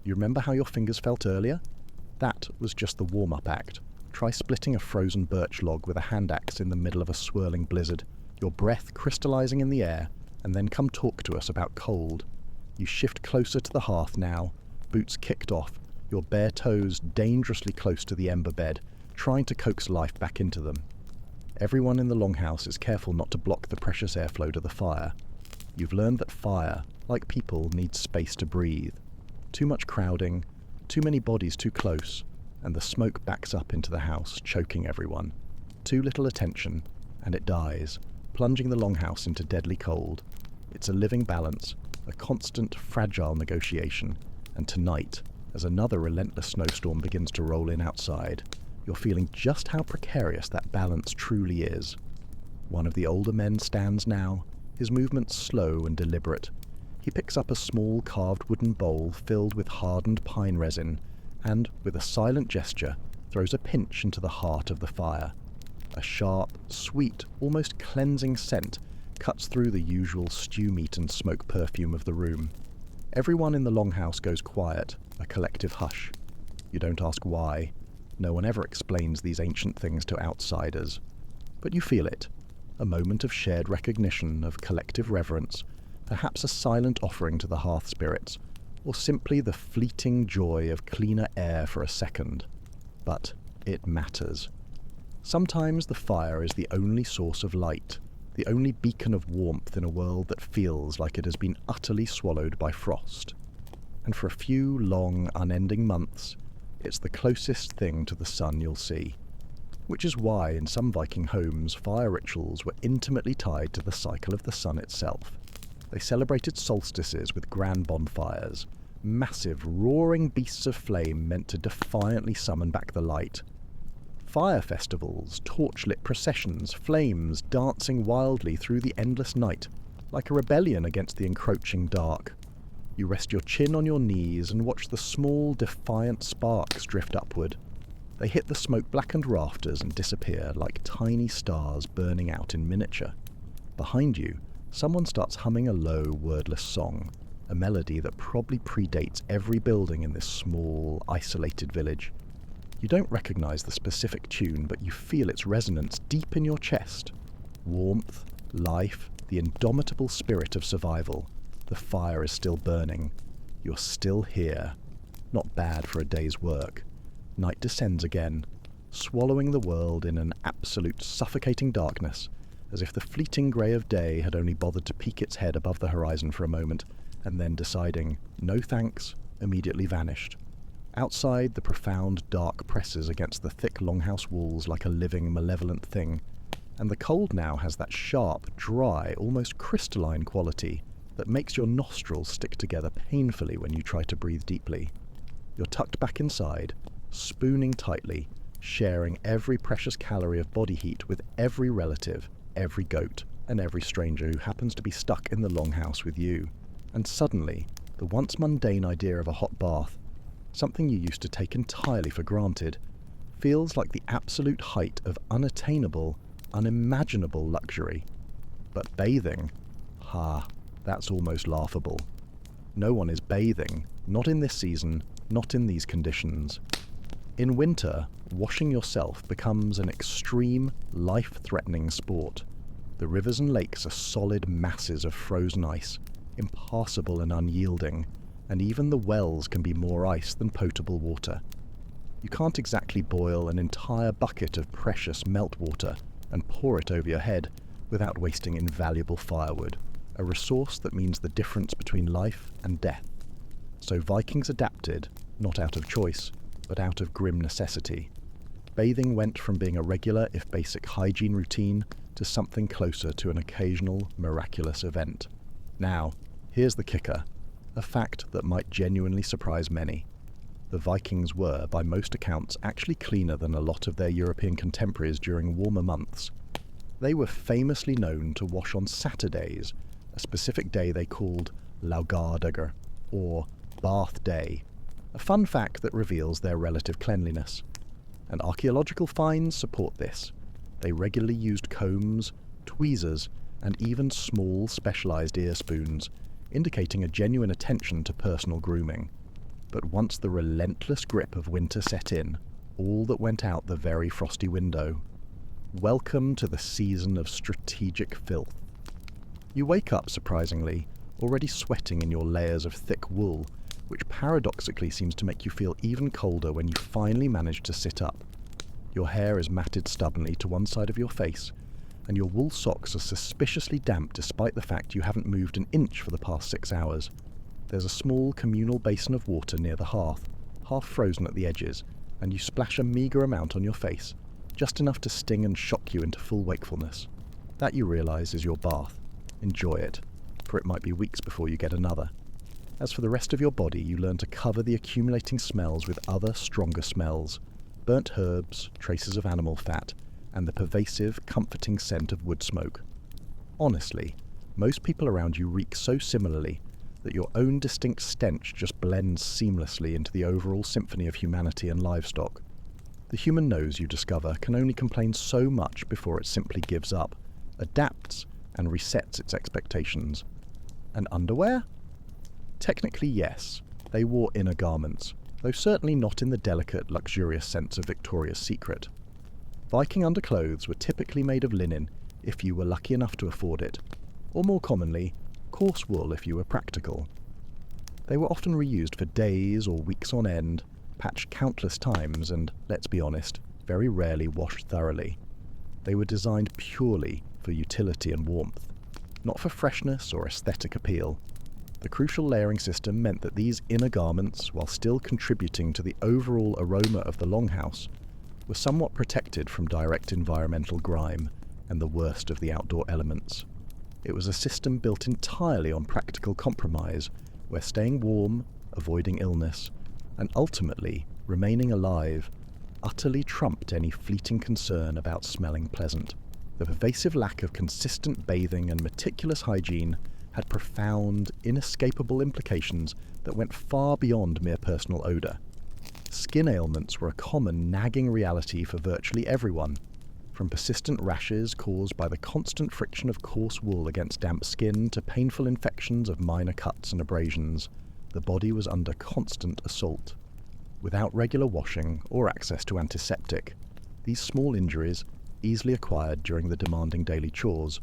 You remember how your fingers felt earlier? That was just the warm-up act. Try splitting a frozen birch log with a hand axe in the middle of a swirling blizzard, your breath crystallizing in the air, and then come talk to us about cold. You shift closer to the hearth now, boots kicked off, your bare toes dangerously close to the ember bed, trying to coax life back into them. Everyone in the longhouse is careful not to block the precious airflow to the fire. You've learned that fire, like people, needs space to breathe. Too much crowding, too many bodies too close, and the smoke backs up into the house, choking everyone. Too little attention, and it dies, plunging the longhouse into deadly cold. It's a living balance, a constant, fragile negotiation, and tonight, as another relentless snowstorm begins to roll in outside, you're feeling just how precarious that balance truly is. One of the older men stands now, his movements slow and deliberate. He picks up a small carved wooden bowl filled with hardened pine resin and, with a silent gesture, throws a pinch into the heart of the fire. A sharp, sweet, almost cleansing scent cuts through the usual stew meat and smoke perfume of the room. Everyone in the longhouse goes quiet, a collective hush. You don't ask why. No one ever explains these ancient things to outsiders. But you feel it. A moment of shared recognition, of collective reverence, perhaps a silent offering to the hearth spirits, or simply the fleeting joy of cleaner air for a second. But it matters. Sometimes the fire is the only source of light, the only beacon of warmth in a world that feels like it has been utterly swallowed by frost. And for a few long, unending months, it's the closest thing to the sun you'll see. Which is why in some Viking homes, fire rituals were intimately tied to the cycle of the sun itself. They celebrated solstices with grand bonfires, massive, roaring beasts of flame meant to defiantly summon back the light. Fire festivals, torchlit processions, flames dancing wildly through the endless night, like a rebellion against the encroaching dark. You rest your chin on your knees and watch the small, defiant sparks drift upward. They hit the smoke-blackened rafters and disappear like tiny stars burning out in miniature. Behind you, someone starts humming a low, wordless song, a melody that probably predates every building in this small, isolated village. You don't recognize the specific tune, but you feel its resonance deep in your chest. Warmth, life, the indomitable spirit of survival. The fire is still burning. You're still here. Not bad for a day's work. Night descends again, swallowing the world in an absolute suffocating darkness, as if the fleeting grey of day had only bothered to peek its head above the horizon for a moment, and then deciding, no thanks, immediately vanished. Outside, the profound dark presses against the thick longhouse walls like a living, malevolent thing, and the cold now has that sharp, dry, almost crystalline quality that makes your nostrils stick together painfully when you try to breathe deeply. You're tucked back inside, spooning tightly, sharing every precious calorie of body heat with every relative, every goat, and every stranger who happens to be stuck in the longhouse with you. And suddenly, the once mundane idea of a hot bath, something you used to take entirely for granted, feels like the absolute height of unattainable, unimaginable luxury. But bathing? That's almost laughable. No one is bathing, not in this season, not in these conditions. In winter, washing yourself becomes an extreme, life-threatening sport. The rivers and lakes are solid masses of frozen ice, impassable and unyielding, and even the wells can be more ice than potable water. You can't exactly boil an entire bucket of precious meltwater and pour it over your head without wasting invaluable firewood, a resource that means the difference between life and death. So Vikings adapted, not out of choice, but out of grim necessity. Bathing went from being a regular, if basic, hygiene routine to something closer to an occasional, miraculous event. Now, here's the kicker, a fact that might genuinely surprise many. The Vikings were, by most accounts, actually cleaner than a lot of their European contemporaries during warmer months. They were famously known to wash on Saturdays, a specific day they called Laugardager, or Bath Day, a fun fact that reveals their relative cleanliness. And archaeological finds support this. They regularly used combs, tweezers, and even small specialised ear spoons, indicating a genuine attention to personal grooming. But once the relentless grip of winter set in, all that went out the very frosty window. Welcome to the season of strategic filth. You wake up, surprisingly, already sweating in your layers of thick wool, which paradoxically seems to make you feel even colder when you finally manage to sit up. Your hair is matted stubbornly to one side of your face, and your wool socks are suspiciously damp despite the fact you haven't moved an inch for the past 6 hours. There's a small communal basin of water near the hearth, half frozen at the edges, and you splash a meagre amount on your face, just enough to sting and shock you into full wakefulness. That, you realise, is your bath. Enjoy it, for it might be weeks before you get another. As for the rest of your body, you learn to cover the accumulating smells with other, stronger smells. Burnt herbs, traces of animal fat, and the pervasive, comforting scent of wood smoke. Honestly, most people around you reek so similarly that your own distinct stench just blends seamlessly into the overall symphony of humanity and livestock. The human nose, you discover, can only complain so much before it simply gives up, adapts, and resets its expectations. And underwear? Technically, yes. They wore inner garments, though certainly not in the delicate, luxurious sense of Victoria's Secret. Viking underclothes were typically made of linen if you were lucky enough to afford it, or more commonly, coarse wool if you were practical. They were often reused for days or weeks on end, patched countless times, and, let's be honest, very rarely washed thoroughly. They were designed purely for utility and warmth, not for freshness or aesthetic appeal. The crucial layering system meant that these inner garments, while still contributing to the overall aroma of the longhouse, were somewhat protected from direct environmental grime and the worst of the outdoor elements. It was a system built entirely on practical compromise, where staying warm, avoiding illness, and ultimately remaining alive utterly trumped any fleeting concern about smelling pleasant. The pervasive lack of consistent bathing and meticulous hygiene had profound, inescapable implications that went far beyond mere personal odour. Skin ailments were a common, nagging reality for virtually everyone, from persistent rashes caused by the constant friction of coarse wool against damp skin to painful infections of minor cuts and abrasions. The body was under constant assault. Without regular washing or access to antiseptic, these small injuries, easily acquired during the demanding daily chores,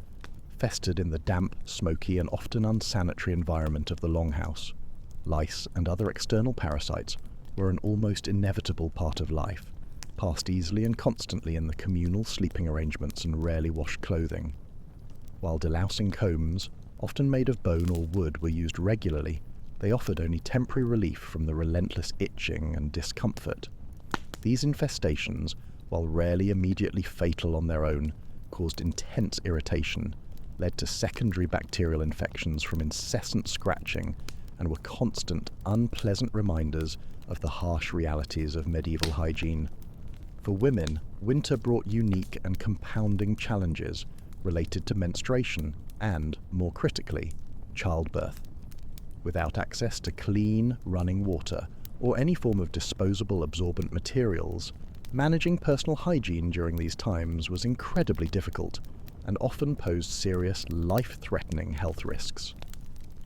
festered in the damp, smoky, and often unsanitary environment of the longhouse. Lice and other external parasites were an almost inevitable part of life, passed easily and constantly in the communal sleeping arrangements and rarely washed clothing. While delousing combs, often made of bone or wood, were used regularly, they offered only temporary relief from the relentless itching and discomfort. These infestations, while rarely immediately fatal on their own, caused intense irritation, led to secondary bacterial infections from incessant scratching, and were constant, unpleasant reminders of the harsh realities of medieval hygiene. For women, winter brought unique and compounding challenges related to menstruation and, more critically, childbirth. Without access to clean, running water or any form of disposable absorbent materials, managing personal hygiene during these times was incredibly difficult and often posed serious, life-threatening health risks.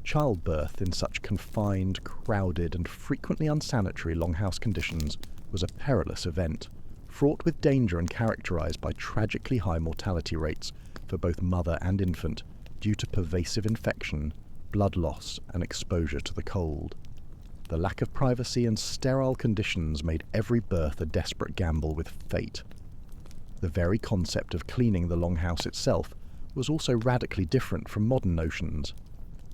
Childbirth in such confined, crowded, and frequently unsanitary longhouse conditions was a perilous event, fraught with danger and characterized by tragically high mortality rates for both mother and infant due to pervasive infection, blood loss, and exposure to the cold. The lack of privacy and sterile conditions made every birth a desperate gamble with fate. The very concept of cleaning the longhouse itself was also radically different from modern notions.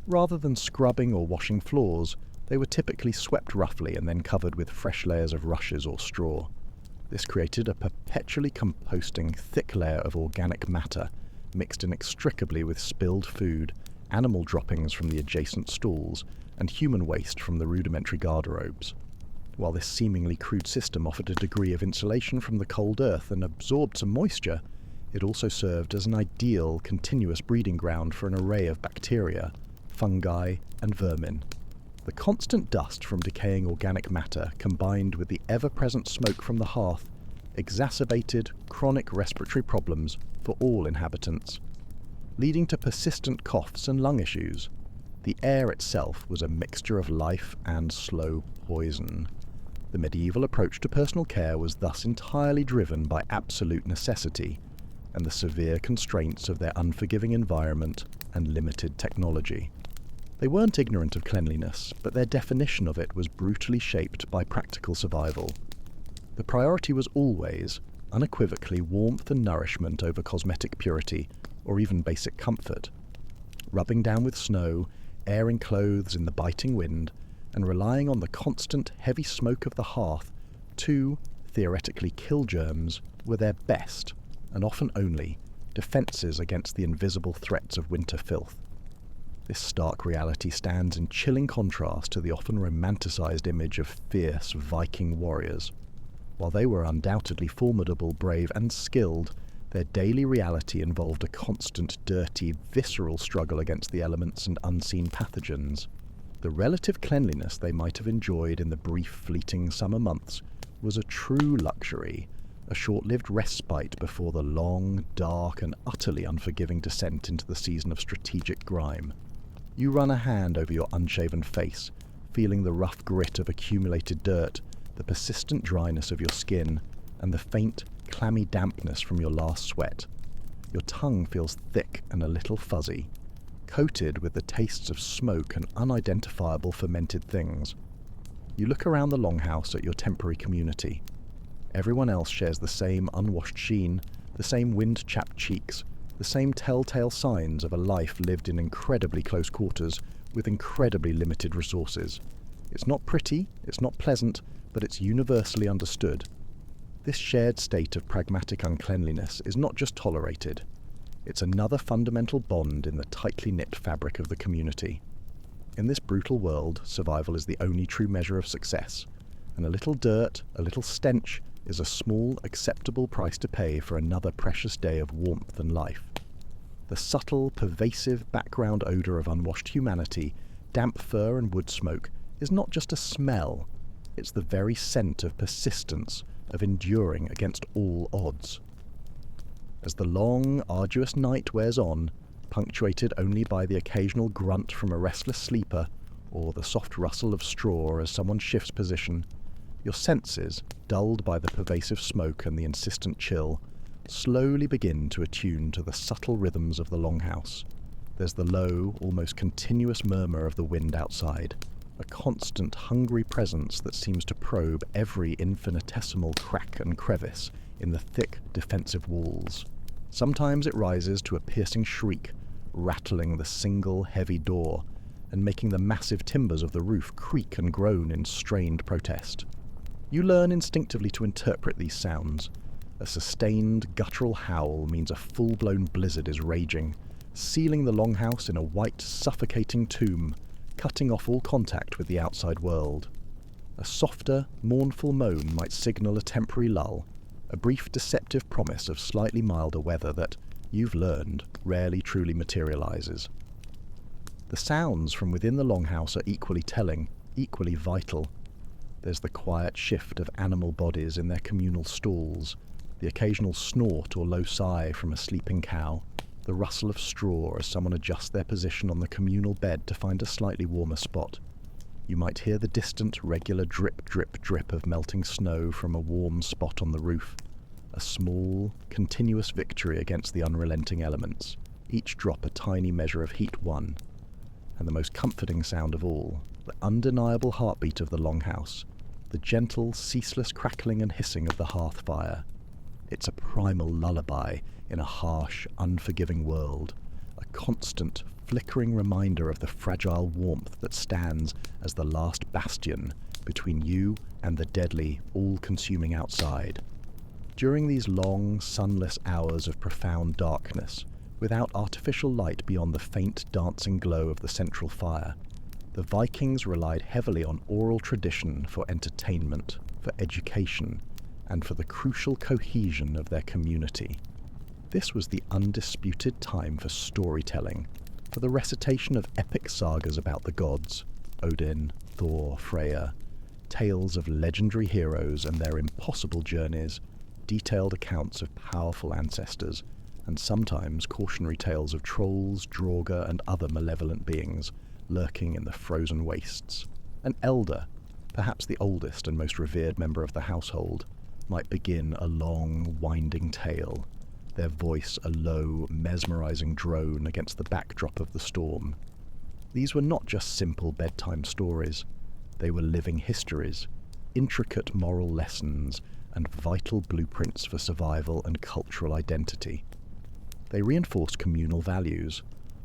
Rather than scrubbing or washing floors, They were typically swept roughly and then covered with fresh layers of rushes or straw. This created a perpetually composting thick layer of organic matter, mixed inextricably with spilled food, animal droppings from the adjacent stalls, and human waste from the rudimentary garderobes. While this seemingly crude system offered a degree of insulation from the cold earth and absorbed some moisture, it also served as an ideal, continuous breeding ground for an array of bacteria, fungi, and vermin. The constant dust from decaying organic matter, combined with the ever-present smoke from the hearth, exacerbated chronic respiratory problems for all inhabitants, leading to persistent coughs and lung issues. The air itself was a mixture of life and slow poison. The medieval approach to personal care was thus entirely driven by absolute necessity and the severe constraints of their unforgiving environment and limited technology. They weren't ignorant of cleanliness, but their definition of it was brutally shaped by practical survival. The priority was always, unequivocally, warmth and nourishment over cosmetic purity or even basic comfort. Rubbing down with snow, airing clothes in the biting wind, and relying on the constant heavy smoke of the hearth to, theoretically, kill germs were their best, and often only, defences against the invisible threats of winter filth. This stark reality stands in chilling contrast to the often romanticised image of fierce Viking warriors. While they were undoubtedly formidable, brave, and skilled, their daily reality involved a constant, dirty, visceral struggle against the elements and unseen pathogens. The relative cleanliness they might have enjoyed in the brief, fleeting summer months was a true luxury, a short-lived respite before the long, dark, and utterly unforgiving descent into the season of strategic grime. You run a hand over your unshaven face, feeling the rough grit of accumulated dirt, the persistent dryness of your skin, and the faint, clammy dampness from your last sweat. Your tongue feels thick and a little fuzzy, coated with the tastes of smoke and unidentifiable fermented things. You look around the longhouse at your temporary community. Everyone else shares the same unwashed sheen, the same wind-chapped cheeks, the same telltale signs of a life lived in incredibly close quarters with incredibly limited resources. It's not pretty, it's not pleasant, but it's universally understood. This shared state of pragmatic uncleanliness is not just tolerated, it's another fundamental bond in the tightly knit fabric of the community. In this brutal world, survival is the only true measure of success, and a little dirt, a little stench, is a small, acceptable price to pay for another precious day of warmth and life. The subtle, pervasive background odour of unwashed humanity, damp fur and wood smoke, is not just a smell, it's the very scent of persistence, of enduring against all odds. As the long, arduous night wears on, punctuated only by the occasional grunt from a restless sleeper, or the soft rustle of straw as someone shifts position, your senses, dulled by the pervasive smoke and the insistent chill, slowly begin to attune to the subtle rhythms of the longhouse. There's the low, almost continuous murmur of the wind outside, a constant, hungry presence that seems to probe every infinitesimal crack and crevice in the thick, defensive walls. Sometimes it rises to a piercing shriek, rattling the single, heavy door, and making the massive timbers of the roof creak and groan in strained protest. You learn instinctively to interpret these sounds. A sustained, guttural howl means a full-blown blizzard is raging, sealing the longhouse in a white, suffocating tomb, cutting off all contact with the outside world. A softer, mournful moan might signal a temporary lull, a brief deceptive promise of slightly milder weather that, you've learned, rarely truly materializes. The sounds from within the longhouse are equally telling, equally vital. There's the quiet shift of animal bodies in their communal stalls, the occasional snort or low sigh from a sleeping cow, the rustle of straw as someone adjusts their position on the communal bed to find a slightly warmer spot. You might hear the distant, regular drip, drip, drip of melting snow from a warm spot on the roof. A small, continuous victory against the unrelenting elements, each drop a tiny measure of heat won. And the most comforting sound of all, the undeniable heartbeat of the longhouse, the gentle, ceaseless crackling and hissing of the hearth fire. It's a primal lullaby in a harsh, unforgiving world, a constant, flickering reminder of the fragile warmth that stands as the last bastion between you and the deadly, all-consuming outside. During these long, sunless hours of profound darkness, without artificial light beyond the faint, dancing glow of the central fire, the Vikings relied heavily on oral tradition for entertainment, for education, and for the crucial cohesion of their community. This was the undisputed time for storytelling, for the recitation of epic sagas about the gods, Odin, Thor, Freya, tales of legendary heroes and their impossible journeys, detailed accounts of powerful ancestors, and sometimes cautionary tales of trolls, draugr, and other malevolent beings lurking in the frozen wastes. An elder, perhaps the oldest and most revered member of the household, might begin a long, winding tale, their voice a low, mesmerizing drone against the backdrop of the storm. These were not just simple bedtime stories. They were living histories, intricate moral lessons, and vital blueprints for survival and cultural identity. They reinforced communal values,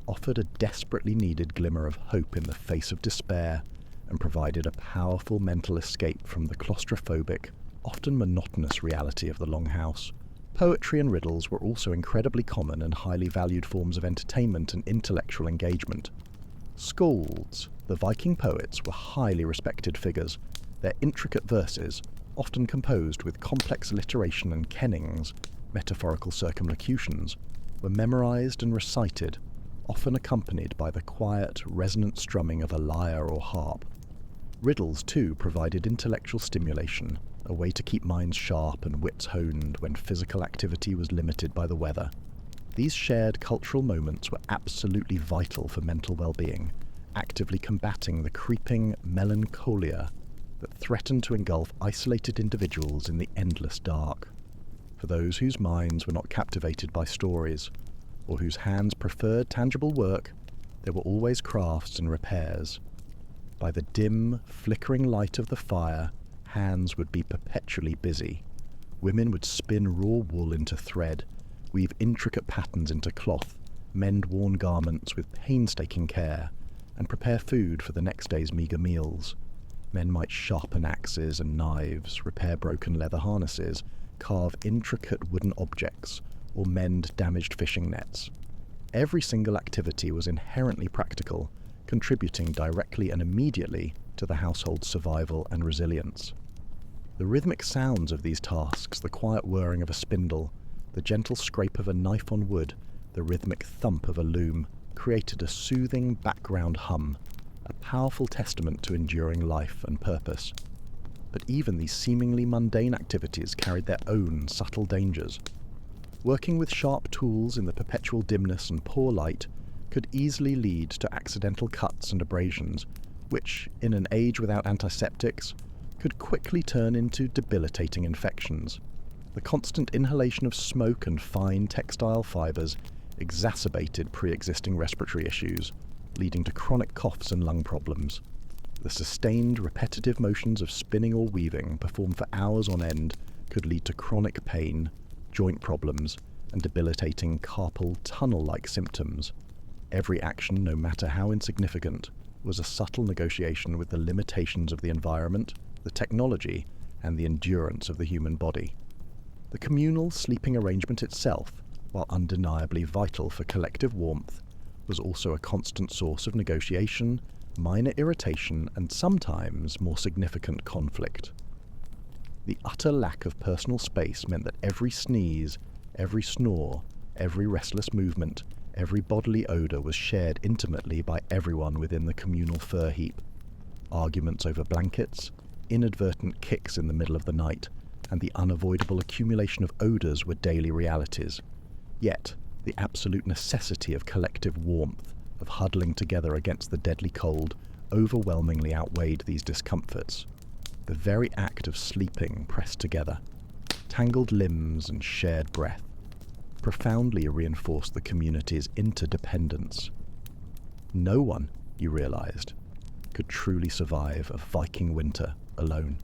offered a desperately needed glimmer of hope in the face of despair, and provided a powerful mental escape from the claustrophobic, often monotonous reality of the Longhouse. Poetry and riddles were also incredibly common and highly valued forms of entertainment and intellectual engagement. Skalds, the Viking poets, were highly respected figures. Their intricate verses, often composed with complex alliteration and kennings, metaphorical circumlocutions, were memorized and recited, often accompanied by the quiet, resonant strumming of a lyre or harp. Riddles, too, provided intellectual stimulation, a way to keep minds sharp and wits honed when physical activity was limited by the weather. These shared cultural moments were absolutely vital for mental well-being, actively combating the creeping melancholia that threatened to engulf isolated individuals in the endless dark. For those whose minds were not captivated by stories, or whose hands preferred tangible work, there were always crafts and repairs. By the dim, flickering light of the fire, hands would be perpetually busy. Women would spin raw wool into thread, weave intricate patterns into cloth, mend worn garments with painstaking care, and prepare food for the next day's meagre meals. Men might sharpen axes and knives, repair broken leather harnesses, carve intricate wooden objects, or mend damaged fishing nets. Every single activity was inherently practical, contributing directly and immediately to the household's survival and resilience. The rhythmic sounds of these tasks, the quiet whirring of a spindle, the gentle scrape of a knife on wood, the rhythmic thump of a loom, created a soothing background hum, a powerful testament to enduring life and purpose. But even these seemingly mundane activities carried their own subtle dangers. Working with sharp tools in the perpetual dimness and poor light could easily lead to accidental cuts and abrasions, which, in an age without antiseptics, could quickly turn into debilitating infections. The constant inhalation of smoke and fine textile fibers exacerbated pre-existing respiratory issues, leading to chronic coughs and lung problems. The sustained, repetitive motions of spinning or weaving, performed for hours on end, could lead to chronic pain, joint problems, and debilitating carpal tunnel-like symptoms. Every action, no matter how insignificant, was a subtle negotiation with the limitations of the environment, the technology, and the endurance of the human body. The communal sleeping arrangement itself, while undeniably vital for collective warmth, was also a constant source of negotiation, minor irritation, and sometimes more significant conflict. The utter lack of personal space meant that every sneeze, every snore, every restless movement, every bodily odour was shared intimately by everyone within the communal fur heap. Arguments over blankets, inadvertent kicks in the middle of the night, and the unavoidable accumulation of odours were daily realities. Yet, the absolute necessity of collective warmth, of huddling together against the deadly cold, overwhelmingly outweighed these discomforts. The very act of sleeping pressed together, tangled limbs and shared breath, profoundly reinforced the community's interdependence. No one, you realized, could truly survive a Viking winter alone.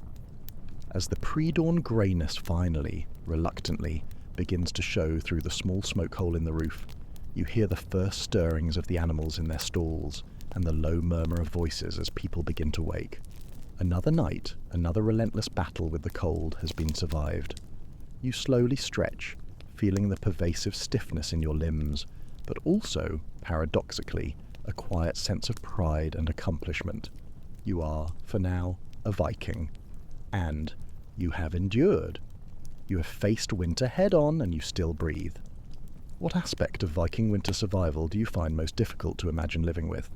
As the pre-dawn greyness finally, reluctantly, begins to show through the small smoke hole in the roof, You hear the first stirrings of the animals in their stalls, and the low murmur of voices as people begin to wake. Another night, another relentless battle with the cold has been survived. You slowly stretch, feeling the pervasive stiffness in your limbs, but also, paradoxically, a quiet sense of pride and accomplishment. You are, for now, a Viking. And you have endured. You have faced winter head-on and you still breathe. What aspect of Viking winter survival do you find most difficult to imagine living with?